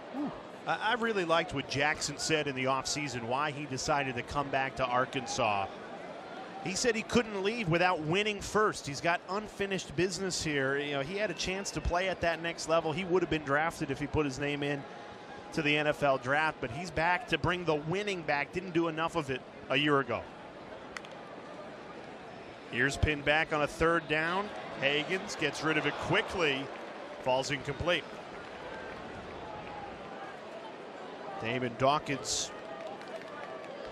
I really liked what Jackson said in the offseason, why he decided to come back to Arkansas. He said he couldn't leave without winning first. He's got unfinished business here. You know, he had a chance to play at that next level. He would have been drafted if he put his name in to the NFL draft, but he's back to bring the winning back. Didn't do enough of it a year ago. Here's pinned back on a third down. Higgins gets rid of it quickly. Falls incomplete. Damon Dawkins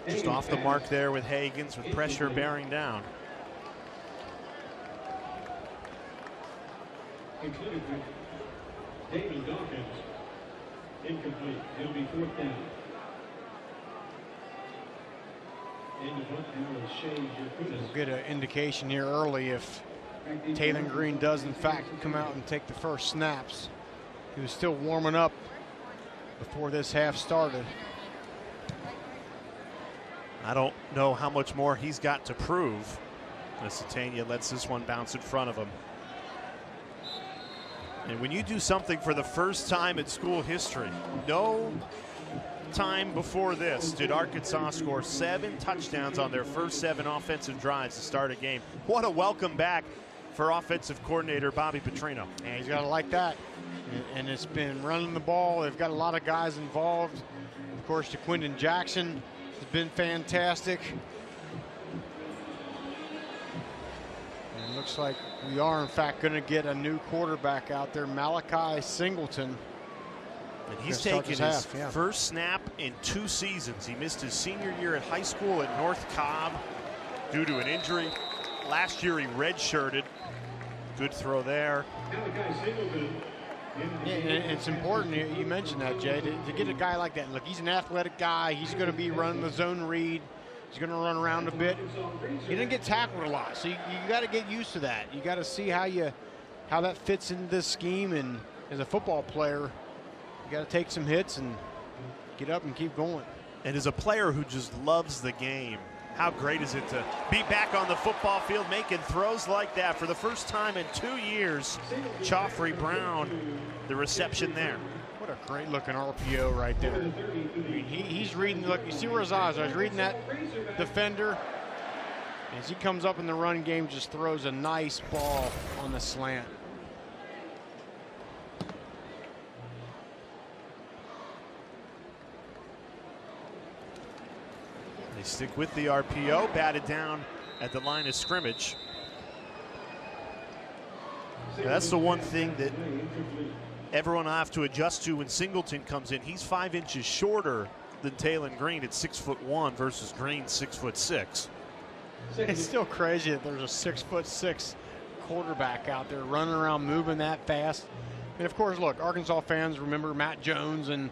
just off the mark there with Higgins, with pressure bearing down. Included Damon Dawkins. Incomplete. It'll be fourth down. We'll get an indication here early if Taylor Green does in fact come out and take the first snaps. He was still warming up before this half started. I don't know how much more he's got to prove. Satania lets this one bounce in front of him. And when you do something for the first time in school history, no time before this did Arkansas score 7 touchdowns on their first 7 offensive drives to start a game. What a welcome back for offensive coordinator Bobby Petrino. And he's got to like that. And it's been running the ball. They've got a lot of guys involved. Of course, DeQuindon Jackson has been fantastic. And it looks like we are, in fact, going to get a new quarterback out there, Malachi Singleton. And he's taken his first snap in 2 seasons. He missed his senior year at high school at North Cobb due to an injury. Last year he redshirted. Good throw there. Yeah, and it's important, you mentioned that, Jay, to get a guy like that. Look, he's an athletic guy. He's going to be running the zone read. He's going to run around a bit. He didn't get tackled a lot, so you got to get used to that. You got to see how that fits into this scheme, and as a football player, you got to take some hits and get up and keep going. And as a player who just loves the game, how great is it to be back on the football field making throws like that for the first time in 2 years? Joffrey Brown, the reception there. What a great looking RPO right there. I mean, he's reading, look, you see where his eyes are. He's reading that defender. As he comes up in the run game, just throws a nice ball on the slant. They stick with the RPO, batted down at the line of scrimmage. Now, that's the one thing that everyone will have to adjust to when Singleton comes in. He's 5 inches shorter than Taylon Green at 6'1" versus Green 6'6". It's still crazy that there's a 6'6" quarterback out there running around moving that fast. And of course, look, Arkansas fans remember Matt Jones and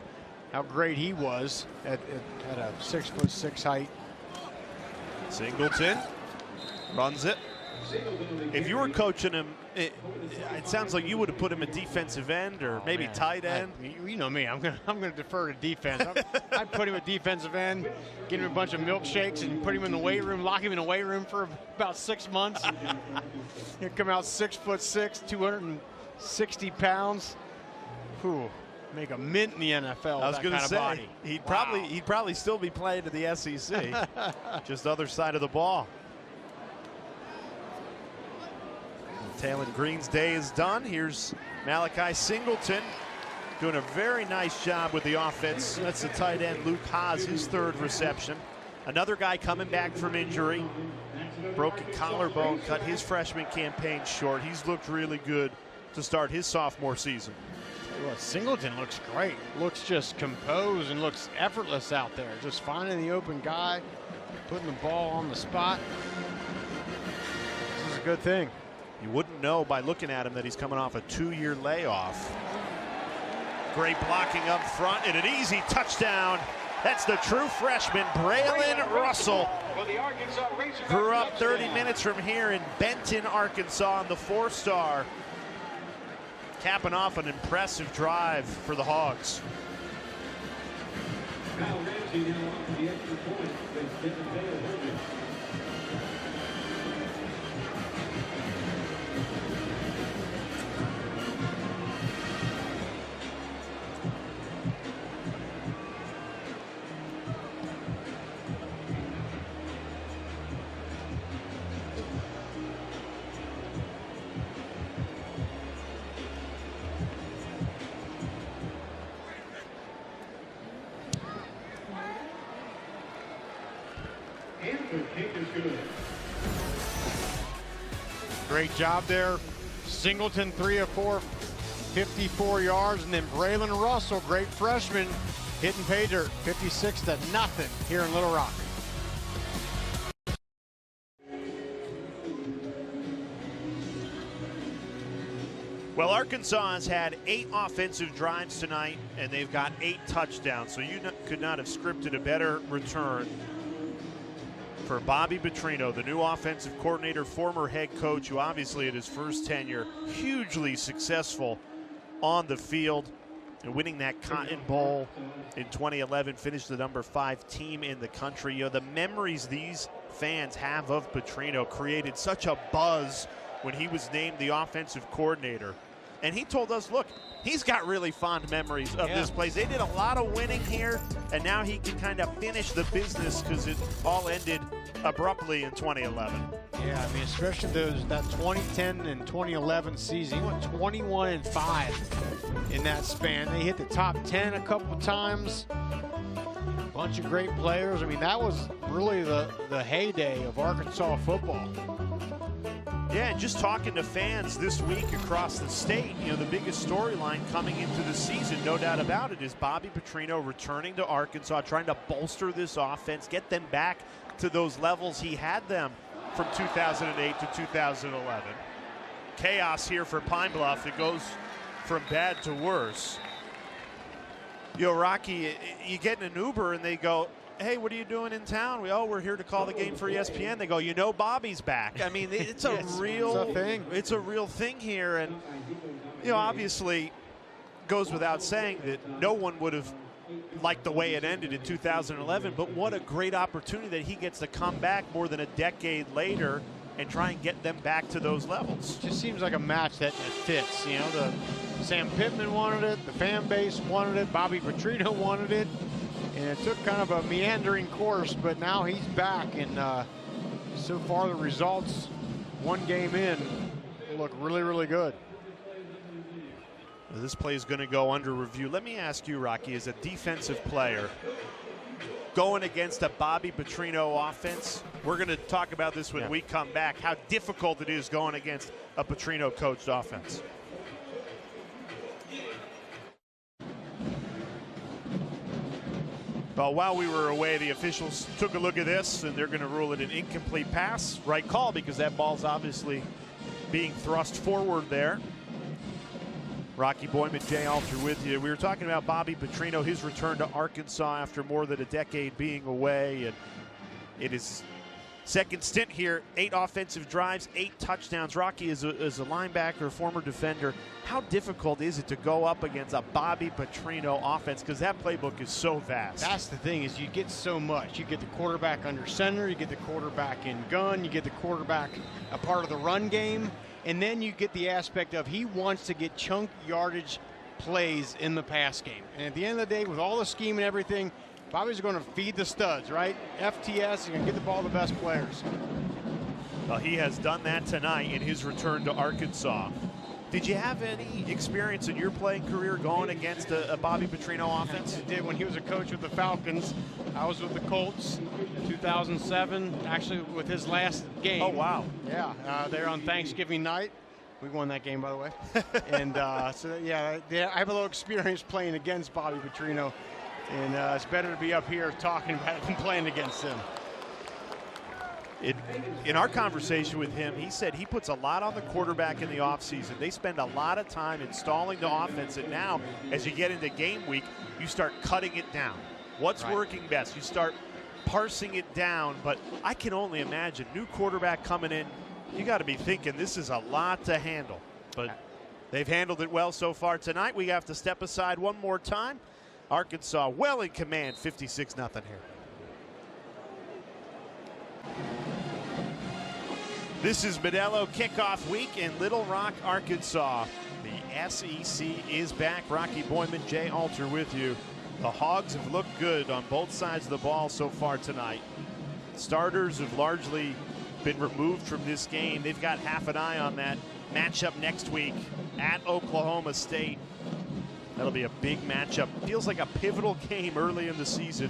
how great he was at a 6'6" height. Singleton runs it. If you were coaching him, it sounds like you would have put him at defensive end or maybe tight end. You know me, I'm gonna defer to defense. I'd put him at defensive end, get him a bunch of milkshakes, and put him in the weight room, lock him in the weight room for about 6 months. He'd come out 6'6", 260 pounds. Whew. Make a mint in the NFL. I was going to say body. he'd probably still be playing to the SEC. Just other side of the ball. Taylon Green's day is done. Here's Malachi Singleton doing a very nice job with the offense. That's the tight end Luke Haas, his 3rd reception. Another guy coming back from injury. Broken collarbone, cut his freshman campaign short. He's looked really good to start his sophomore season. Well, Singleton looks great. Looks just composed and looks effortless out there. Just finding the open guy, putting the ball on the spot. This is a good thing. You wouldn't know by looking at him that he's coming off a 2-year layoff. Great blocking up front and an easy touchdown. That's the true freshman, Braylon Russell. Grew up 30 minutes from here in Benton, Arkansas, on the 4-star. Capping off an impressive drive for the Hogs. Kyle Ramsey now on for the extra point. With Dale Hogan. Great job there. Singleton 3 of 4, 54 yards, and then Braylon Russell, great freshman, hitting pay dirt, 56-0 here in Little Rock. Well, Arkansas has had 8 offensive drives tonight, and they've got 8 touchdowns. So you could not have scripted a better return for Bobby Petrino, the new offensive coordinator, former head coach, who obviously at his first tenure, hugely successful on the field, and winning that Cotton Bowl in 2011, finished the number 5 team in the country. You know, the memories these fans have of Petrino created such a buzz when he was named the offensive coordinator. And he told us, look, he's got really fond memories of this place. They did a lot of winning here, and now he can kind of finish the business because it all ended abruptly in 2011. Yeah, I mean, especially that 2010 and 2011 season. He went 21-5 in that span. They hit the top 10 a couple of times. A bunch of great players. I mean, that was really the heyday of Arkansas football. Yeah, and just talking to fans this week across the state, you know, the biggest storyline coming into the season, no doubt about it, is Bobby Petrino returning to Arkansas, trying to bolster this offense, get them back to those levels he had them from 2008 to 2011. Chaos here for Pine Bluff. It goes from bad to worse. You know, Rocky, you get in an Uber and they go, hey, what are you doing in town? We're here to call the game for ESPN. They go, you know, Bobby's back. I mean, it's a real thing. It's a real thing here, and you know, obviously, goes without saying that no one would have liked the way it ended in 2011. But what a great opportunity that he gets to come back more than a decade later and try and get them back to those levels. It just seems like a match that fits. You know, the Sam Pittman wanted it, the fan base wanted it, Bobby Petrino wanted it. And it took kind of a meandering course, but now he's back, and so far the results, one game in, look really, really good. This play is going to go under review. Let me ask you, Rocky, as a defensive player, going against a Bobby Petrino offense, we're going to talk about this when we come back, how difficult it is going against a Petrino-coached offense. Well, while we were away, the officials took a look at this, and they're going to rule it an incomplete pass. Right call, because that ball's obviously being thrust forward there. Rocky Boyman, Jay Alter with you. We were talking about Bobby Petrino, his return to Arkansas after more than a decade being away, and it is second stint here, 8 offensive drives, 8 touchdowns. Rocky is a linebacker, former defender. How difficult is it to go up against a Bobby Petrino offense? Because that playbook is so vast. That's the thing, is you get so much. You get the quarterback under center, you get the quarterback in gun, you get the quarterback a part of the run game, and then you get the aspect of he wants to get chunk yardage plays in the pass game. And at the end of the day, with all the scheme and everything, Bobby's going to feed the studs, right? FTS, he's going to get the ball to the best players. Well, he has done that tonight in his return to Arkansas. Did you have any experience in your playing career going against a Bobby Petrino offense? I did when he was a coach with the Falcons. I was with the Colts 2007, actually with his last game. Oh, wow. Yeah, there on Thanksgiving night. We won that game, by the way. And so, yeah, I have a little experience playing against Bobby Petrino. And it's better to be up here talking about it than playing against him. In our conversation with him, he said he puts a lot on the quarterback in the offseason. They spend a lot of time installing the offense, and now as you get into game week, you start cutting it down. What's working best? You start parsing it down, but I can only imagine new quarterback coming in, you got to be thinking this is a lot to handle. But they've handled it well so far tonight. We have to step aside one more time. Arkansas well in command, 56-0 here. This is Modelo kickoff week in Little Rock, Arkansas. The SEC is back. Rocky Boyman, Jay Alter with you. The Hogs have looked good on both sides of the ball so far tonight. Starters have largely been removed from this game. They've got half an eye on that matchup next week at Oklahoma State. That'll be a big matchup. Feels like a pivotal game early in the season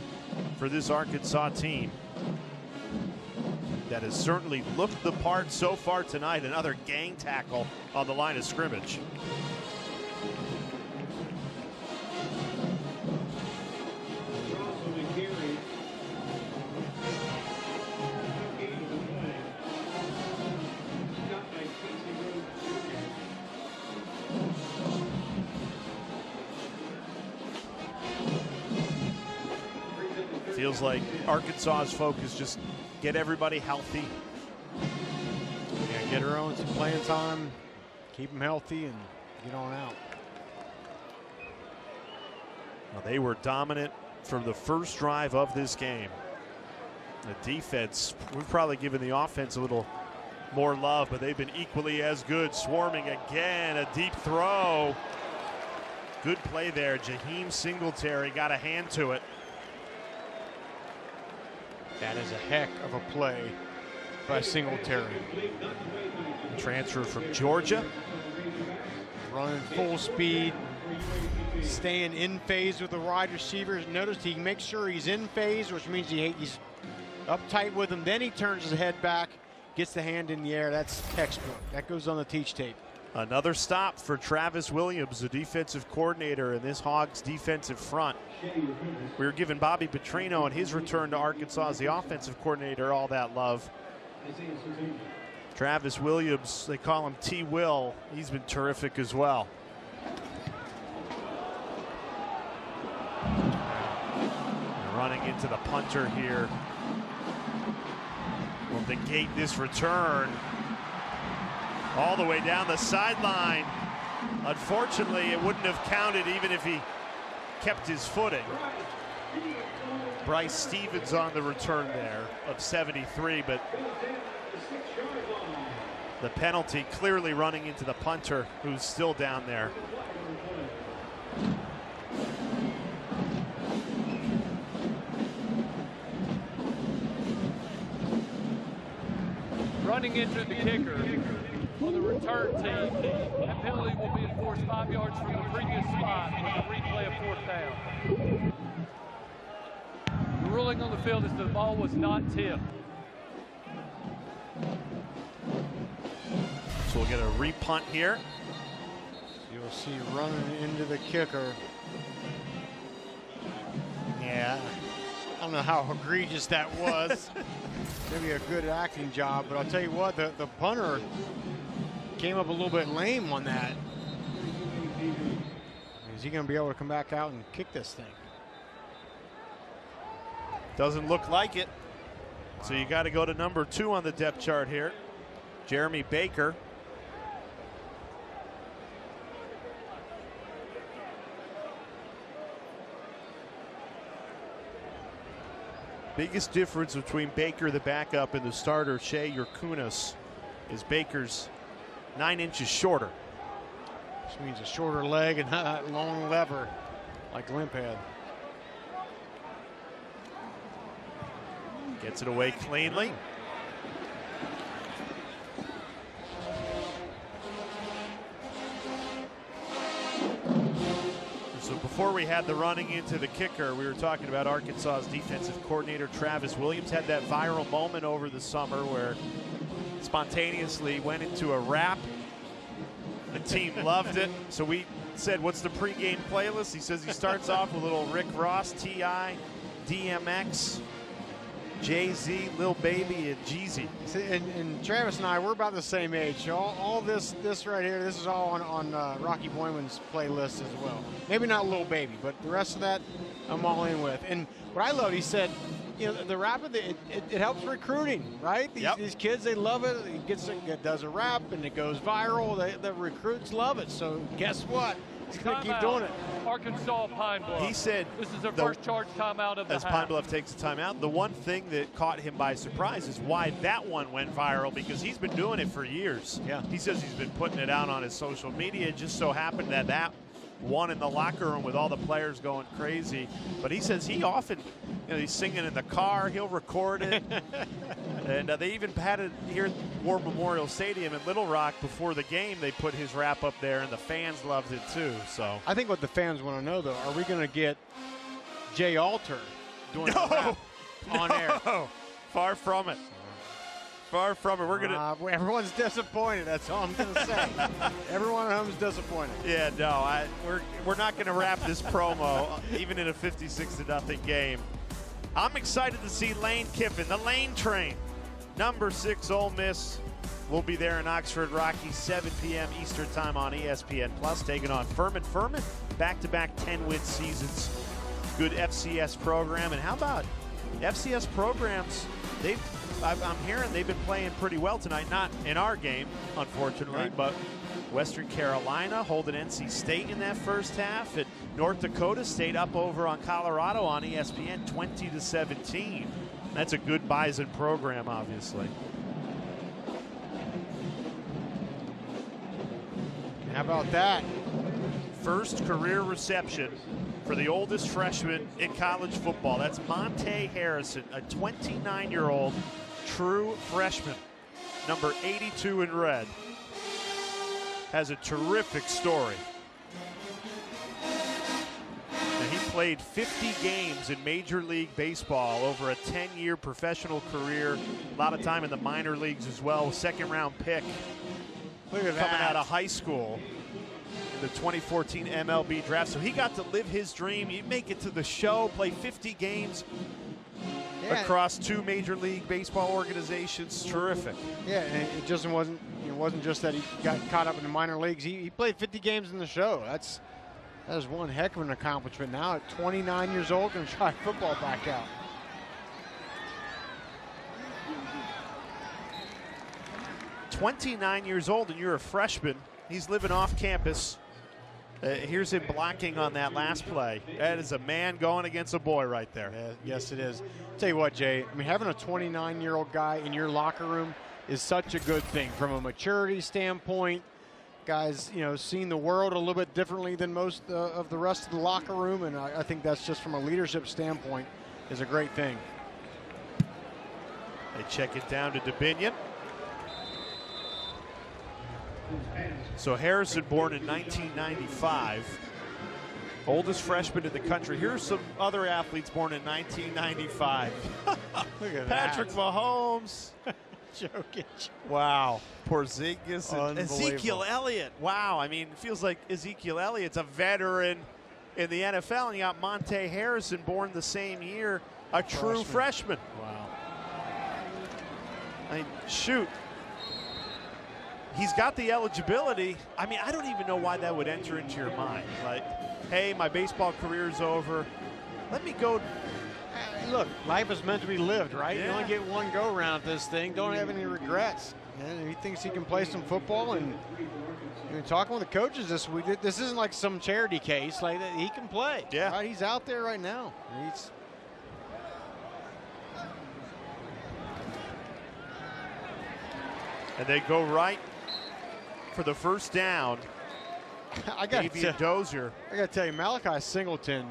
for this Arkansas team that has certainly looked the part so far tonight. Another gang tackle on the line of scrimmage. Feels like Arkansas's focus just get everybody healthy. Yeah, get her own some playing time, keep them healthy, and get on out. Well, they were dominant from the first drive of this game. The defense, we've probably given the offense a little more love, but they've been equally as good. Swarming again, a deep throw. Good play there. Jaheim Singletary got a hand to it. That is a heck of a play by Singletary. Transfer from Georgia. Running full speed, staying in phase with the wide receivers. Notice he makes sure he's in phase, which means he's uptight with him. Then he turns his head back, gets the hand in the air. That's textbook. That goes on the teach tape. Another stop for Travis Williams, the defensive coordinator in this Hogs defensive front. We were giving Bobby Petrino and his return to Arkansas as the offensive coordinator all that love. Travis Williams, they call him T-Will. He's been terrific as well. They're running into the punter here. Will negate this return. All the way down the sideline. Unfortunately, it wouldn't have counted even if he kept his footing. Bryce Stevens on the return there of 73, but the penalty clearly running into the punter, who's still down there. Running into the kicker on the return team. That penalty will be enforced 5 yards from the previous spot with a replay of fourth down. The ruling on the field is that the ball was not tipped. So we'll get a repunt here. You'll see running into the kicker. Yeah, I don't know how egregious that was. Maybe a good acting job, but I'll tell you what, the punter came up a little bit lame on that. Is he going to be able to come back out and kick this thing? Doesn't look like it. Wow. So you got to go to number 2 on the depth chart here. Jeremy Baker. Biggest difference between Baker, the backup, and the starter, Shea Yurkunis, is Baker's 9 inches shorter. Which means a shorter leg and not a long lever like Limp had. Gets it away cleanly. before we had the running into the kicker, we were talking about Arkansas's defensive coordinator, Travis Williams, had that viral moment over the summer where spontaneously went into a rap. The team loved it. So we said, what's the pregame playlist? He says he starts off with a little Rick Ross, T.I., DMX, Jay-Z, Lil Baby, and Jeezy. See, and Travis and I, we're about the same age. So all this right here, this is all on Rocky Boyman's playlist as well. Maybe not Lil Baby, but the rest of that I'm all in with. And what I loved, he said, you know, the rapping, it helps recruiting, right? These kids, they love it. It does a rap and it goes viral. The recruits love it. So guess what? He's going to keep doing it. Arkansas Pine Bluff. He said this is their first charge timeout of the as half. Pine Bluff takes the timeout. The one thing that caught him by surprise is why that one went viral, because he's been doing it for years. Yeah. He says he's been putting it out on his social media. It just so happened that one in the locker room with all the players going crazy. But he says he often, you know, he's singing in the car, he'll record it. And they even had it here at War Memorial Stadium in Little Rock before the game. They put his rap up there, and the fans loved it too. So I think what the fans want to know, though, are we going to get Jay Alter doing a rap on air? Far from it. Far from it. We're gonna. Everyone's disappointed. That's all I'm gonna say. Everyone at home is disappointed. Yeah, no, we're not gonna wrap this promo, even in a 56-0 game. I'm excited to see Lane Kiffin, the Lane Train, number 6 Ole Miss. We'll be there in Oxford, Rocky, 7 p.m. Eastern Time on ESPN Plus, taking on Furman. Furman, back-to-back 10-win seasons. Good FCS program, and how about FCS programs? I'm hearing they've been playing pretty well tonight. Not in our game, unfortunately, right. But Western Carolina holding NC State in that first half. And North Dakota State up over on Colorado on ESPN, 20-17. That's a good Bison program, obviously. How about that? First career reception for the oldest freshman in college football. That's Monte Harrison, a 29-year-old true freshman, number 82 in red. Has a terrific story. Now, he played 50 games in Major League Baseball over a 10-year professional career. A lot of time in the minor leagues as well. Second-round pick. Look at coming that. out of high school. The 2014 MLB draft. So he got to live his dream. You make it to the show, play 50 games across 2 Major League Baseball organizations. Terrific. Yeah, and it just wasn't just that he got caught up in the minor leagues. He played 50 games in the show. That is one heck of an accomplishment. Now at 29 years old, going to try football back out. "29 years old and you're a freshman." He's living off campus. Here's him blocking on that last play. That is a man going against a boy right there. Yes, it is. Tell you what, Jay, I mean, having a 29-year-old guy in your locker room is such a good thing from a maturity standpoint. Guys, you know, seeing the world a little bit differently than most of the rest of the locker room, and I think that's just from a leadership standpoint is a great thing. They check it down to Dubinion. So Harrison, born in 1995, oldest freshman in the country. Here's some other athletes born in 1995. Look at Patrick that. Mahomes. Jokic. Wow. Porzingis and Unbelievable. Ezekiel Elliott. Wow. I mean, it feels like Ezekiel Elliott's a veteran in the NFL. And you got Monte Harrison, born the same year, a true freshman. Wow. I mean, shoot. He's got the eligibility. I mean, I don't even know why that would enter into your mind. Like, hey, my baseball career's over. Let me go. Look, life is meant to be lived, right? Yeah. You only get one go-around at this thing. Don't have any regrets. And he thinks he can play some football. And talking with the coaches this week, this isn't like some charity case. Like that, he can play. Yeah. Right? He's out there right now. And they go right for the first down. I got Davian Dozier. I got to tell you, Malachi Singleton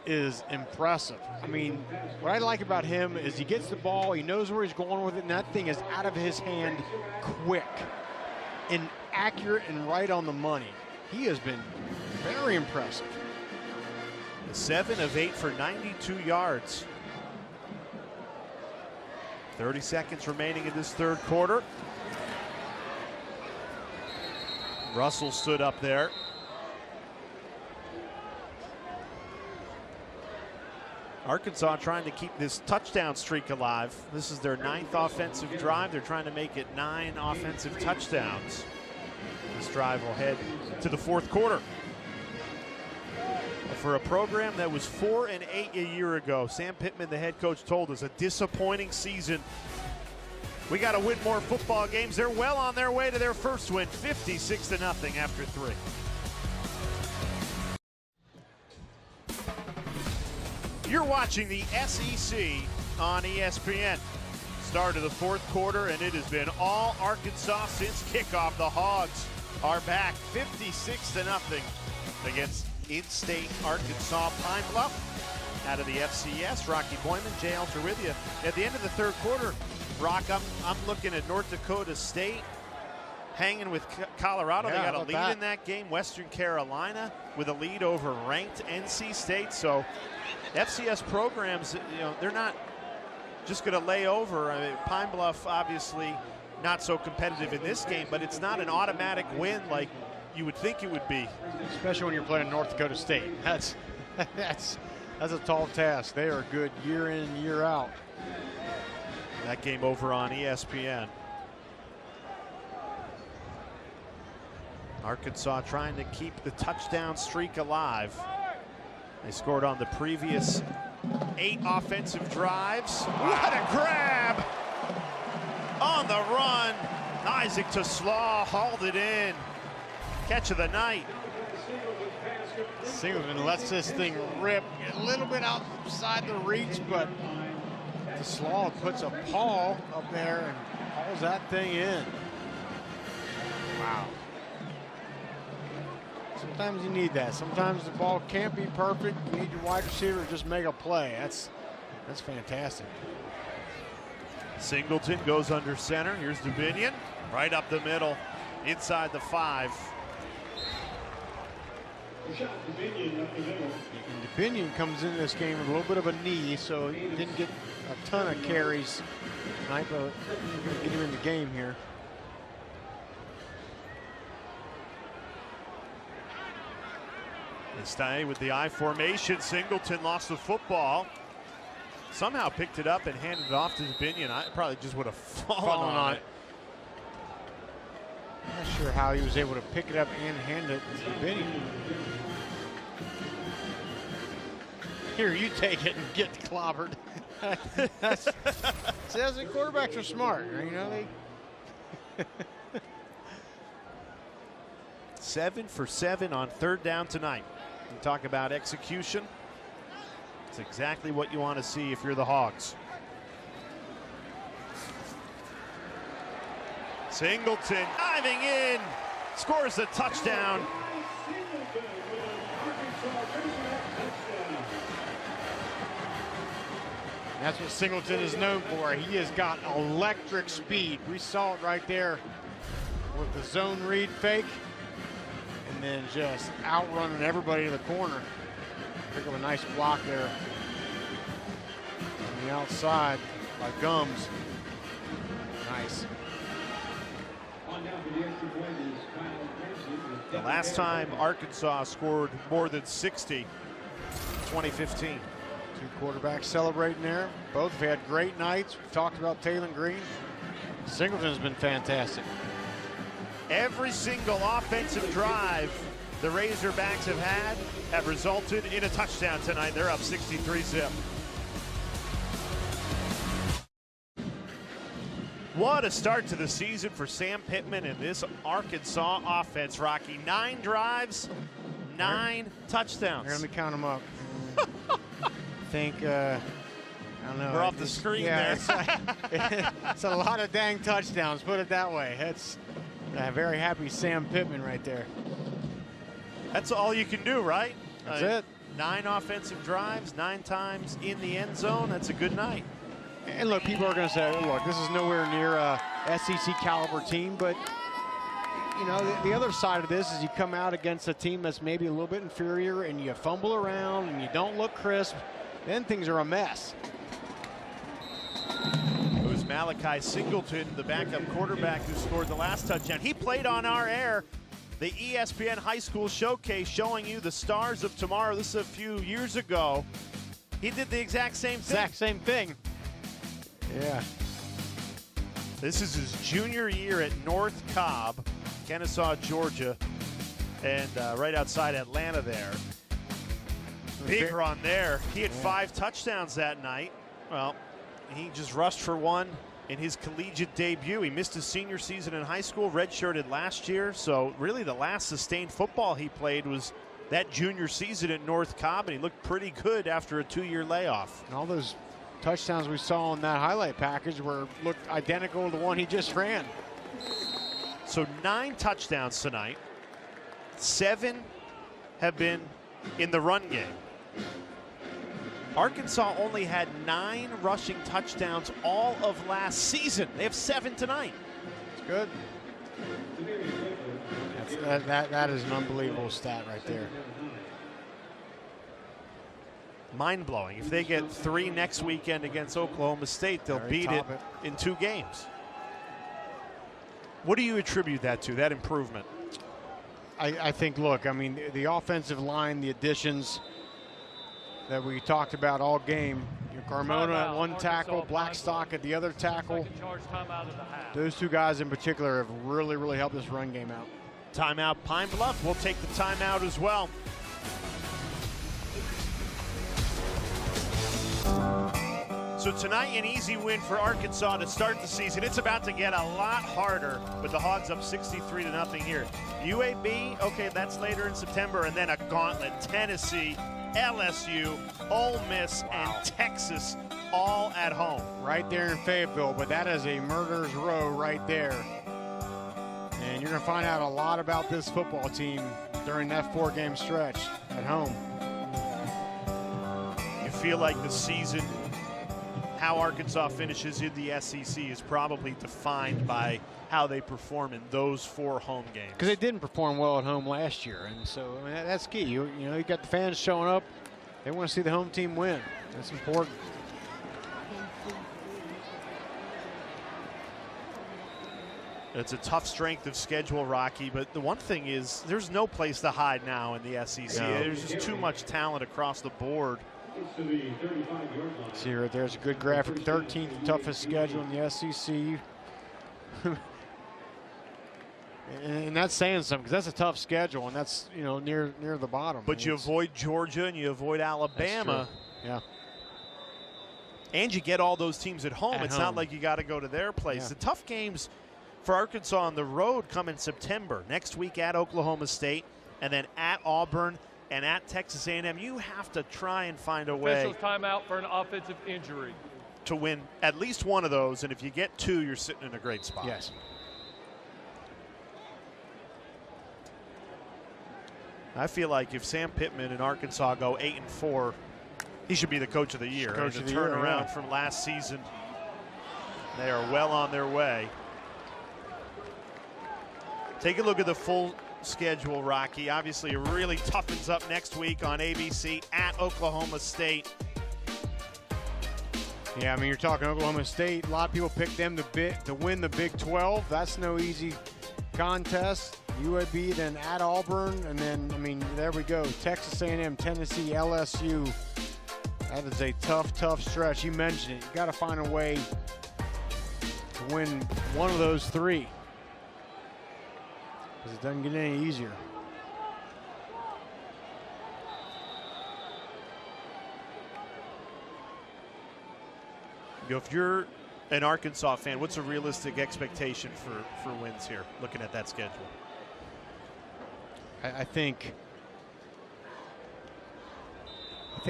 is impressive. I mean, what I like about him is he gets the ball, he knows where he's going with it, and that thing is out of his hand quick and accurate and right on the money. He has been very impressive. 7 of 8 for 92 yards. 30 seconds remaining in this third quarter. Russell stood up there. Arkansas trying to keep this touchdown streak alive. This is their 9th offensive drive. They're trying to make it 9 offensive touchdowns. This drive will head to the fourth quarter. For a program that was 4-8 a year ago, Sam Pittman, the head coach, told us a disappointing season. We got to win more football games. They're well on their way to their first win, 56-0 after 3. You're watching the SEC on ESPN. Start of the fourth quarter, and it has been all Arkansas since kickoff. The Hogs are back 56-0 against in-state Arkansas Pine Bluff. Out of the FCS, Rocky Boyman, Jay Alter with you. At the end of the third quarter, Rock, I'm looking at North Dakota State hanging with Colorado. Yeah, they got a lead in that game. Western Carolina with a lead over ranked NC State. So FCS programs, they're not just going to lay over. I mean, Pine Bluff obviously not so competitive in this game, but it's not an automatic win like you would think it would be. Especially when you're playing North Dakota State. That's a tall task. They are good year in and year out. That game over on ESPN. Arkansas trying to keep the touchdown streak alive. They scored on the previous 8 offensive drives. What a grab! On the run, Isaac Taslaw hauled it in. Catch of the night. Singleton lets this thing rip a little bit outside the reach, but Taslaw puts a paw up there and hauls that thing in. Wow. Sometimes you need that. Sometimes the ball can't be perfect. You need your wide receiver to just make a play. That's fantastic. Singleton goes under center. Here's Dubinion, right up the middle, inside the 5. Rashad Dubinion up the middle. And Dubinion comes into this game with a little bit of a knee, so he didn't get a ton of carries tonight, but we're going to get him in the game here. They stay with the I formation. Singleton lost the football. Somehow picked it up and handed it off to Dubinion. I probably just would have fallen on it. I'm not sure how he was able to pick it up and hand it to Dubinion. Here, you take it and get clobbered. Says the quarterbacks are smart, they 7 for 7 on third down tonight. You talk about execution. It's exactly what you want to see if you're the Hogs. Singleton diving in, scores a touchdown. That's what Singleton is known for. He has got electric speed. We saw it right there with the zone read fake, and then just outrunning everybody to the corner. Pick up a nice block there on the outside by Gums. Nice. The last time Arkansas scored more than 60, 2015. 2 quarterbacks celebrating there. Both have had great nights. We've talked about Taylor Green. Singleton has been fantastic. Every single offensive drive the Razorbacks have resulted in a touchdown tonight. They're up 63-0. What a start to the season for Sam Pittman and this Arkansas offense, Rocky. 9 drives, 9 touchdowns. Let me count them up. I think, I don't know. We're off the screen there. It's a lot of dang touchdowns, put it that way. That's a very happy Sam Pittman right there. That's all you can do, right? That's it. 9 offensive drives, 9 times in the end zone. That's a good night. And look, people are going to say, look, this is nowhere near a SEC caliber team, but you know, the other side of this is you come out against a team that's maybe a little bit inferior and you fumble around and you don't look crisp, then things are a mess. It was Malachi Singleton, the backup quarterback, who scored the last touchdown. He played on our air, the ESPN High School Showcase, showing you the stars of tomorrow. This is a few years ago. He did the exact same thing. Yeah. This is his junior year at North Cobb, Kennesaw, Georgia, and right outside Atlanta there. Big run there. He had 5 touchdowns that night. Well, he just rushed for 1 in his collegiate debut. He missed his senior season in high school, redshirted last year. So really the last sustained football he played was that junior season at North Cobb, and he looked pretty good after a 2-year layoff. And all those touchdowns we saw in that highlight package looked identical to the one he just ran. So 9 touchdowns tonight. 7 have been in the run game. Arkansas only had 9 rushing touchdowns all of last season. They have 7 tonight. It's good. That is an unbelievable stat right there. Mind-blowing. If they get 3 next weekend against Oklahoma State, they'll beat it in 2 games. What do you attribute that to, that improvement? I think, look, I mean, the offensive line, the additions that we talked about all game. Carmona at one tackle, Blackstock at the other tackle. Those 2 guys in particular have really, really helped this run game out. Timeout, Pine Bluff. We'll take the timeout as well. So tonight, an easy win for Arkansas to start the season. It's about to get a lot harder with the Hogs up 63-0 here. UAB, okay, that's later in September, and then a gauntlet. Tennessee, LSU, Ole Miss, and Texas all at home. Right there in Fayetteville, but that is a murderer's row right there. And you're going to find out a lot about this football team during that 4-game stretch at home. You feel like the season, how Arkansas finishes in the SEC, is probably defined by how they perform in those 4 home games. Because they didn't perform well at home last year, and so I mean, that's key. You know, you got the fans showing up. They want to see the home team win. That's important. It's a tough strength of schedule, Rocky, but the one thing is there's no place to hide now in the SEC. No. There's just too much talent across the board. See right there's a good graphic. 13th toughest schedule in the SEC. and that's saying something, because that's a tough schedule, and that's, you know, near the bottom. But you avoid Georgia and you avoid Alabama. Yeah. And you get all those teams at home. It's not like you got to go to their place. Yeah. The tough games for Arkansas on the road come in September. Next week at Oklahoma State, and then at Auburn and at Texas A&M. You have to try and find a way. Officials timeout for an offensive injury. To win at least one of those, and if you get 2, you're sitting in a great spot. Yes. I feel like if Sam Pittman and Arkansas go 8-4, he should be the coach of the year. Coach of the turnaround year, from last season, they are well on their way. Take a look at the full schedule, Rocky. Obviously, it really toughens up next week on ABC at Oklahoma State. Yeah, I mean, you're talking Oklahoma State. A lot of people picked them to win the Big 12. That's no easy contest. UAB, then at Auburn, and then, I mean, there we go. Texas A&M, Tennessee, LSU. That is a tough stretch. You mentioned it. You got to find a way to win one of those 3. Because it doesn't get any easier. If you're an Arkansas fan, what's a realistic expectation for wins here, looking at that schedule? I think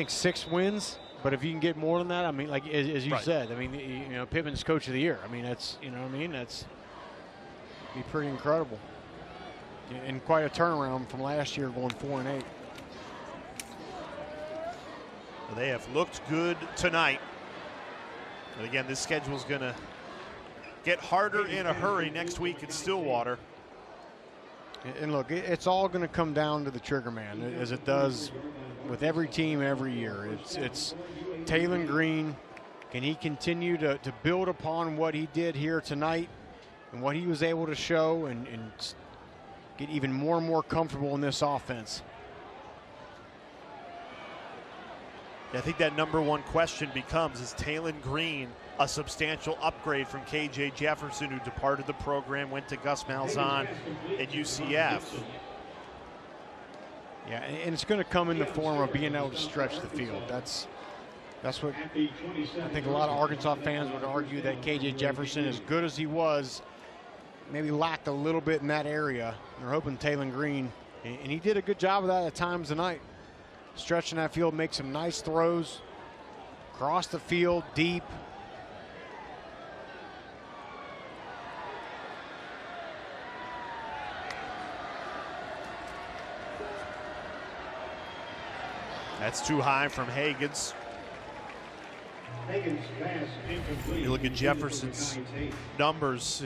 6 wins, but if you can get more than that, I mean, like as you said, I mean, you know, Pittman's coach of the year. I mean, that's, you know what I mean? That's be pretty incredible. And quite a turnaround from last year going 4-8. They have looked good tonight. But again, this schedule is going to get harder in a hurry next week in Stillwater. And look, it's all going to come down to the trigger man, as it does with every team every year. It's Taylon Green. Can he continue to build upon what he did here tonight and what he was able to show and get even more and more comfortable in this offense? I think that number one question becomes, is Taylon Green a substantial upgrade from KJ Jefferson, who departed the program, went to Gus Malzahn at UCF? Yeah, and it's going to come in the form of being able to stretch the field. That's what I think a lot of Arkansas fans would argue, that KJ Jefferson, as good as he was, maybe lacked a little bit in that area. They're hoping Taylon Green, and he did a good job of that at times tonight, stretching that field, make some nice throws, across the field, deep. That's too high from Hagans. You look at Jefferson's numbers.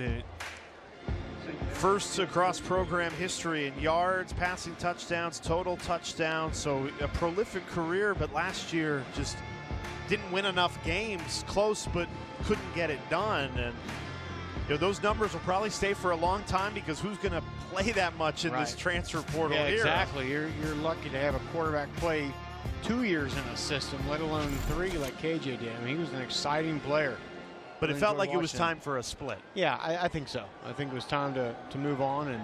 First across program history in yards, passing touchdowns, total touchdowns. So a prolific career, but last year just didn't win enough games. Close, but couldn't get it done. And those numbers will probably stay for a long time, because who's going to play that much in this transfer portal era? Exactly. You're lucky to have a quarterback play 2 years in a system, let alone 3 like KJ did. I mean, he was an exciting player. But it felt like it was time for a split. Yeah, I think so. I think it was time to move on, and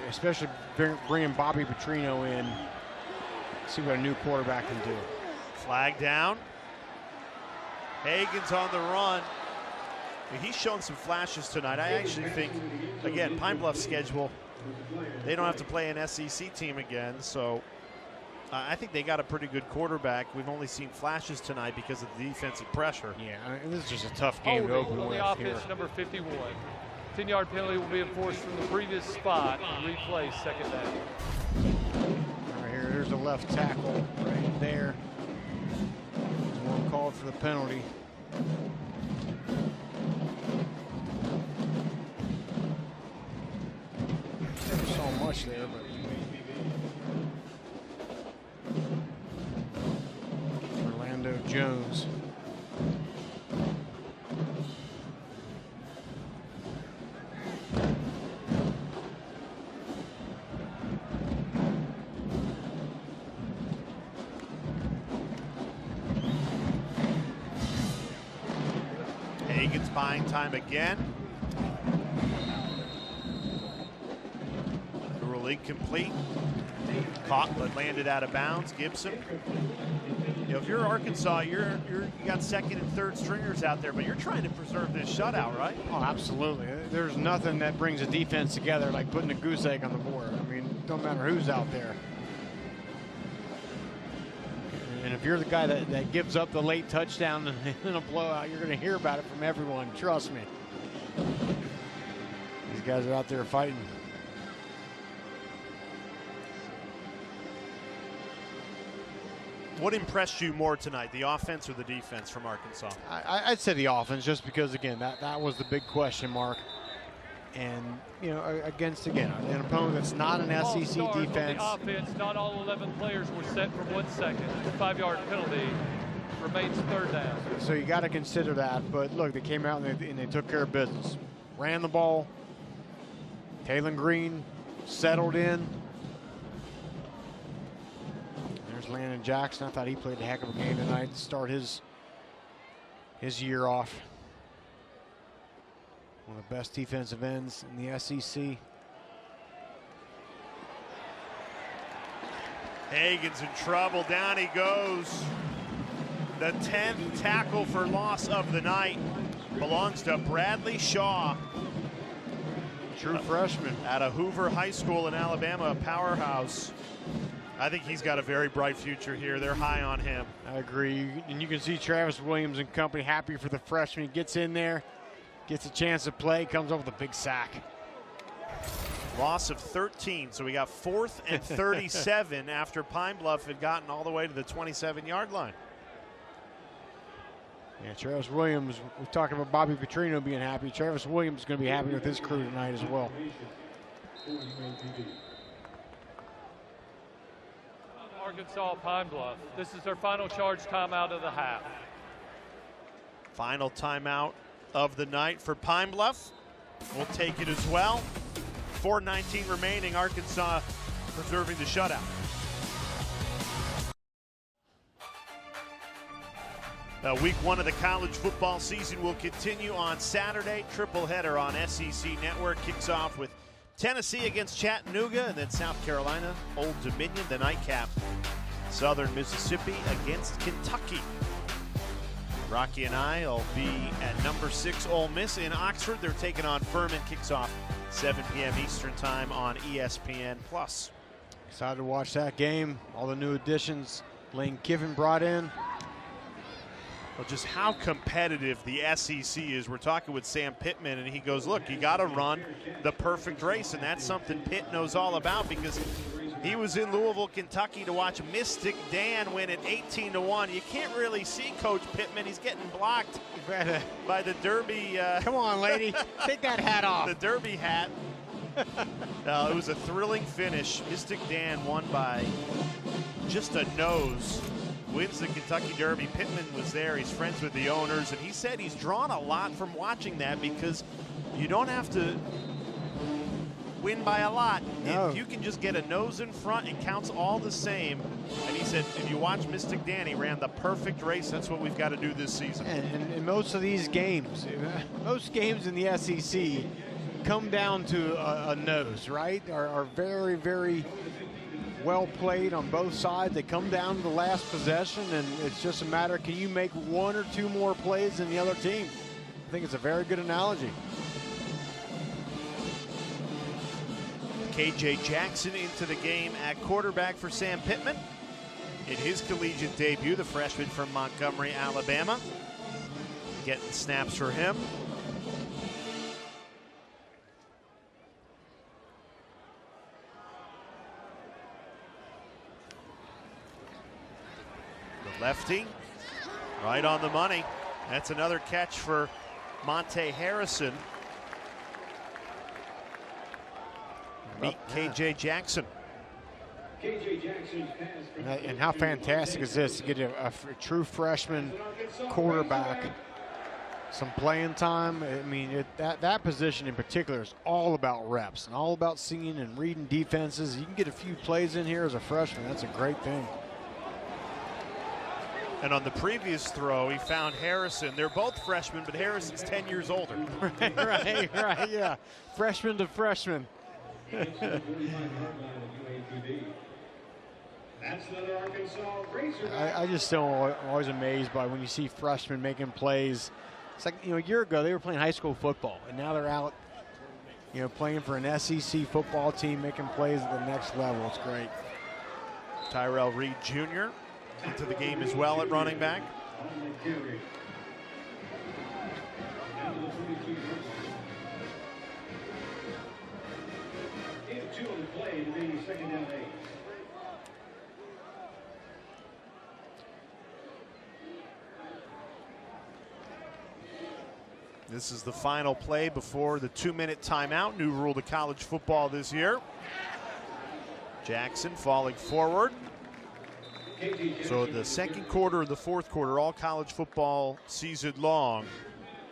especially bringing Bobby Petrino in, see what a new quarterback can do. Flag down. Hagans on the run. He's shown some flashes tonight. I actually think, again, Pine Bluff's schedule, they don't have to play an SEC team again, so I think they got a pretty good quarterback. We've only seen flashes tonight because of the defensive pressure. Yeah, I mean, this is just a tough game to open with. On the offense, number 51. 10-yard penalty will be enforced from the previous spot. Replay, second down. Right here, there's a left tackle right there. One called for the penalty. Never saw much there, but Orlando Jones. Hagans buying time again. Incomplete. Caught but landed out of bounds. Gibson. If you're Arkansas, you got second and third stringers out there, but you're trying to preserve this shutout, right? Oh, absolutely. There's nothing that brings a defense together like putting a goose egg on the board. I mean, don't matter who's out there. And if you're the guy that gives up the late touchdown in a blowout, you're going to hear about it from everyone. Trust me. These guys are out there fighting. What impressed you more tonight, the offense or the defense from Arkansas? I'd say the offense, just because, again, that was the big question mark. And, against, again, an opponent that's not an SEC defense. On the offense, not all 11 players were set for 1 second. The 5-yard penalty remains third down. So you got to consider that. But, look, they came out and they took care of business. Ran the ball. Taylon Green settled in. Landon Jackson, I thought he played a heck of a game tonight to start his year off. One of the best defensive ends in the SEC. Hagans in trouble. Down he goes. The 10th tackle for loss of the night belongs to Bradley Shaw. True freshman. Out of Hoover High School in Alabama, a powerhouse. I think he's got a very bright future here. They're high on him. I agree. And you can see Travis Williams and company happy for the freshman. He gets in there, gets a chance to play, comes up with a big sack. Loss of 13, so we got 4th and 37 after Pine Bluff had gotten all the way to the 27-yard line. Yeah, Travis Williams, we're talking about Bobby Petrino being happy. Travis Williams is going to be happy with his crew tonight as well. for UAPB. Arkansas Pine Bluff. This is their final charge timeout of the half. Final timeout of the night for Pine Bluff. We'll take it as well. 4:19 remaining. Arkansas preserving the shutout. Week 1 of the college football season will continue on Saturday. Triple header on SEC Network kicks off with Tennessee against Chattanooga, and then South Carolina, Old Dominion, the nightcap. Southern Mississippi against Kentucky. Rocky and I will be at number 6 Ole Miss in Oxford. They're taking on Furman. Kicks off 7 p.m. Eastern time on ESPN+. Excited to watch that game. All the new additions Lane Kiffin brought in. Well, just how competitive the SEC is. We're talking with Sam Pittman, and he goes, look, you got to run the perfect race, and that's something Pitt knows all about because he was in Louisville, Kentucky to watch Mystic Dan win at 18-1. You can't really see Coach Pittman. He's getting blocked by the Derby. Come on, lady. Take that hat off. The Derby hat. It was a thrilling finish. Mystic Dan won by just a nose. Wins the Kentucky Derby. Pittman was there. He's friends with the owners, and he said he's drawn a lot from watching that because you don't have to win by a lot. No. If you can just get a nose in front, it counts all the same. And he said, if you watch Mystic Dan, he ran the perfect race. That's what we've got to do this season. And most of these games, most games in the SEC come down to a nose, right? Are very, very well played on both sides. They come down to the last possession, and it's just a matter, can you make 1 or 2 more plays than the other team? I think it's a very good analogy. KJ Jackson into the game at quarterback for Sam Pittman. In his collegiate debut, the freshman from Montgomery, Alabama. Getting snaps for him. Lefty, right on the money. That's another catch for Monte Harrison. Meet KJ Jackson. KJ Jackson's pass. And how fantastic is this to get a true freshman quarterback some playing time? I mean, that position in particular is all about reps and all about seeing and reading defenses. You can get a few plays in here as a freshman. That's a great thing. And on the previous throw, he found Harrison. They're both freshmen, but Harrison's 10 years older. right, yeah. Freshman to freshman. That's another Arkansas Razorback. I just still always amazed by when you see freshmen making plays. It's like, a year ago they were playing high school football, and now they're out, playing for an SEC football team, making plays at the next level. It's great. Tyrell Reed Jr. into the game as well at running back. This is the final play before the 2-minute timeout. New rule to college football this year. Jackson falling forward. So the second quarter and the fourth quarter, all college football season long.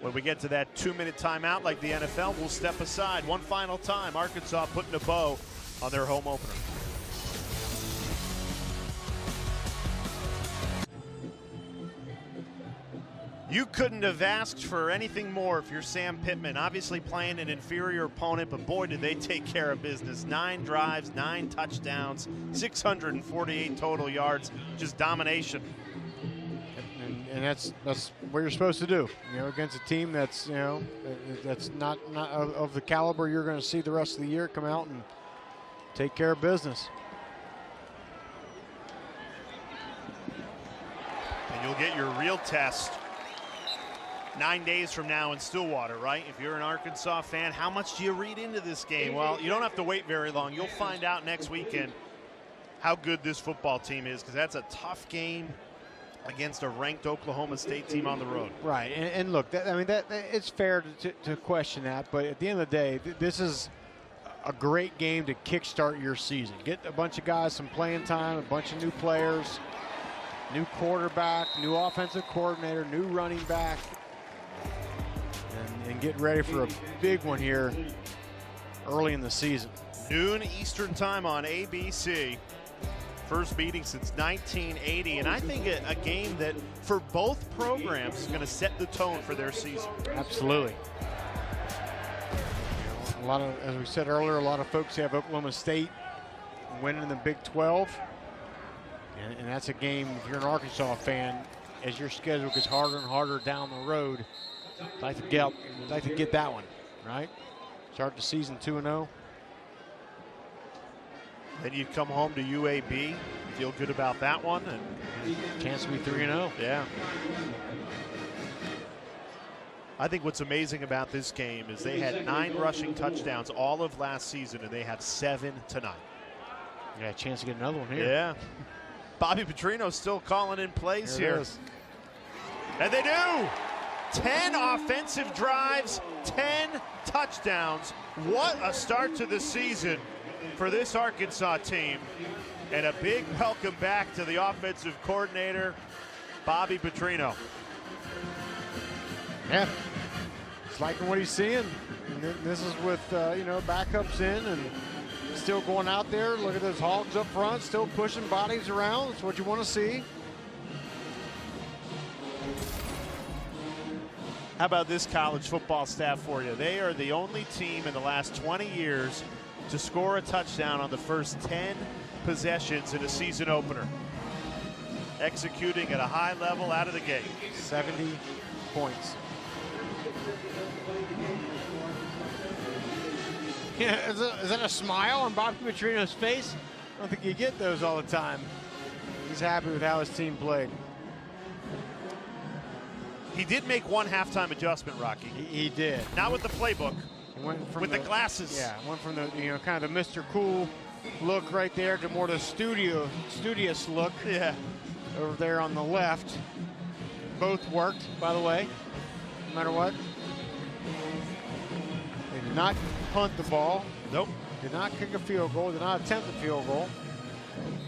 When we get to that 2-minute timeout like the NFL, we'll step aside. One final time, Arkansas putting a bow on their home opener. You couldn't have asked for anything more if you're Sam Pittman. Obviously playing an inferior opponent, but boy, did they take care of business. 9 drives, 9 touchdowns, 648 total yards, just domination. And that's what you're supposed to do, against a team that's, that's not of the caliber you're going to see the rest of the year. Come out and take care of business. And you'll get your real test 9 days from now in Stillwater, right? If you're an Arkansas fan, how much do you read into this game? Well, you don't have to wait very long. You'll find out next weekend how good this football team is, because that's a tough game against a ranked Oklahoma State team on the road. Right, and look, it's fair to question that, but at the end of the day, this is a great game to kickstart your season. Get a bunch of guys some playing time, a bunch of new players, new quarterback, new offensive coordinator, new running back, and get ready for a big one here early in the season. Noon Eastern time on ABC. First meeting since 1980, and I think a game that for both programs is going to set the tone for their season. Absolutely. A lot of, as we said earlier, a lot of folks have Oklahoma State winning the Big 12, and that's a game, if you're an Arkansas fan, as your schedule gets harder and harder down the road, like to get that one, right? Start the season 2-0. Then you come home to UAB, feel good about that one, and chance to be 3-0. Yeah. I think what's amazing about this game is they had 9 rushing touchdowns all of last season, and they have 7 tonight. Yeah, a chance to get another one here. Yeah. Bobby Petrino's still calling in plays There it here. is. And they do. 10 offensive drives, 10 touchdowns. What a start to the season for this Arkansas team. And a big welcome back to the offensive coordinator, Bobby Petrino. Yeah, he's liking what he's seeing. And this is with, backups in and still going out there. Look at those hogs up front, still pushing bodies around. That's what you want to see. How about this college football staff for you? They are the only team in the last 20 years to score a touchdown on the first 10 possessions in a season opener. Executing at a high level out of the gate. 70 points. Yeah, is that a smile on Bobby Petrino's face? I don't think you get those all the time. He's happy with how his team played. He did make one halftime adjustment, Rocky. He did. Not with the playbook. He went from with the glasses. Yeah, went from the kind of the Mr. Cool look right there to more the studious look. Yeah. Over there on the left. Both worked, by the way, no matter what. They did not punt the ball. Nope. Did not kick a field goal. Did not attempt a field goal.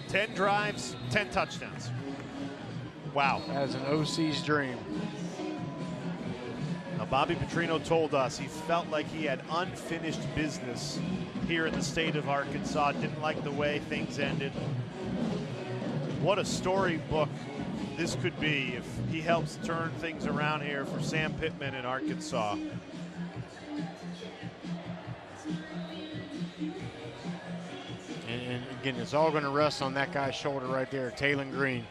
10 drives, 10 touchdowns. Wow. That is an OC's dream. Now, Bobby Petrino told us he felt like he had unfinished business here in the state of Arkansas. Didn't like the way things ended. What a storybook this could be if he helps turn things around here for Sam Pittman in Arkansas. And again, it's all going to rest on that guy's shoulder right there, Taylon Green.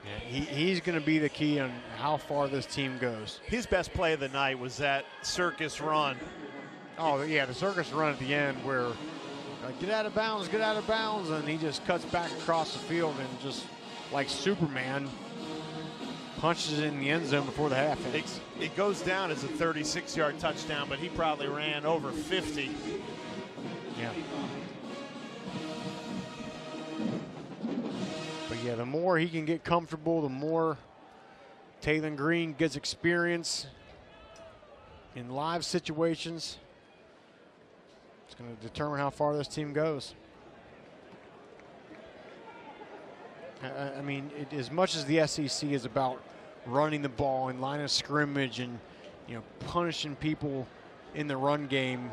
Yeah, he's going to be the key on how far this team goes. His best play of the night was that circus run. Oh, yeah, the circus run at the end where get out of bounds, and he just cuts back across the field and just, like Superman, punches it in the end zone before the half ends. It goes down as a 36-yard touchdown, but he probably ran over 50. Yeah. But yeah, the more he can get comfortable, the more Taylon Green gets experience in live situations. It's going to determine how far this team goes. I mean, as much as the SEC is about running the ball in line of scrimmage and, punishing people in the run game,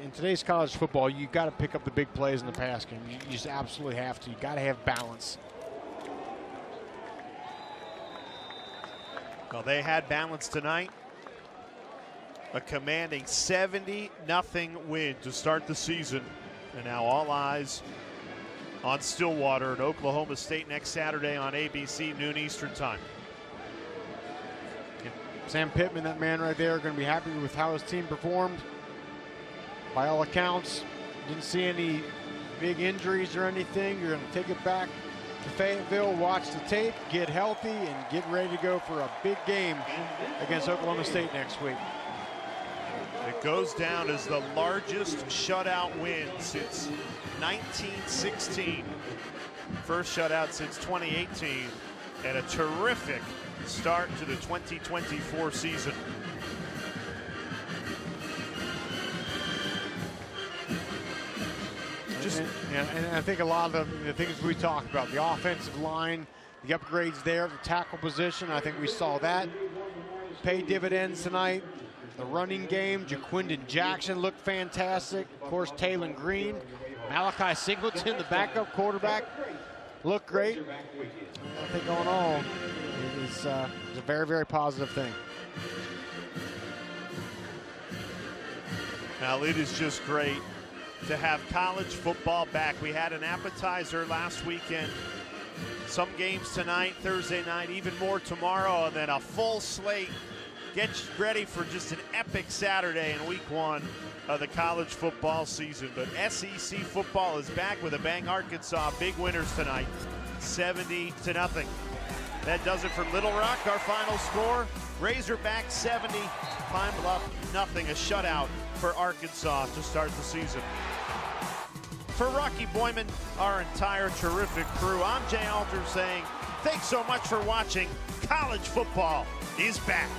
in today's college football, you got to pick up the big plays in the pass game. You just absolutely have to. You got to have balance. Well, they had balance tonight. A commanding 70-0 win to start the season. And now all eyes on Stillwater and Oklahoma State next Saturday on ABC, noon Eastern time. Sam Pittman, that man right there, going to be happy with how his team performed. By all accounts, didn't see any big injuries or anything. You're going to take it back to Fayetteville, watch the tape, get healthy, and get ready to go for a big game against Oklahoma State next week. It goes down as the largest shutout win since 1916. First shutout since 2018, and a terrific start to the 2024 season. And I think a lot of the things we talked about, the offensive line, the upgrades there, the tackle position, I think we saw that pay dividends tonight. The running game, Jaquindon Jackson looked fantastic. Of course, Taylon Green, Malachi Singleton, the backup quarterback, looked great. I think all in all, it's a very, very positive thing. Now, it is just great to have college football back. We had an appetizer last weekend. Some games tonight, Thursday night, even more tomorrow, and then a full slate. Get ready for just an epic Saturday in week one of the college football season. But SEC football is back with a bang. Arkansas, big winners tonight, 70-0. That does it from Little Rock. Our final score, Razorbacks 70, Pine Bluff nothing. A shutout for Arkansas to start the season. For Rocky Boyman, our entire terrific crew, I'm Jay Alter saying thanks so much for watching. College football is back.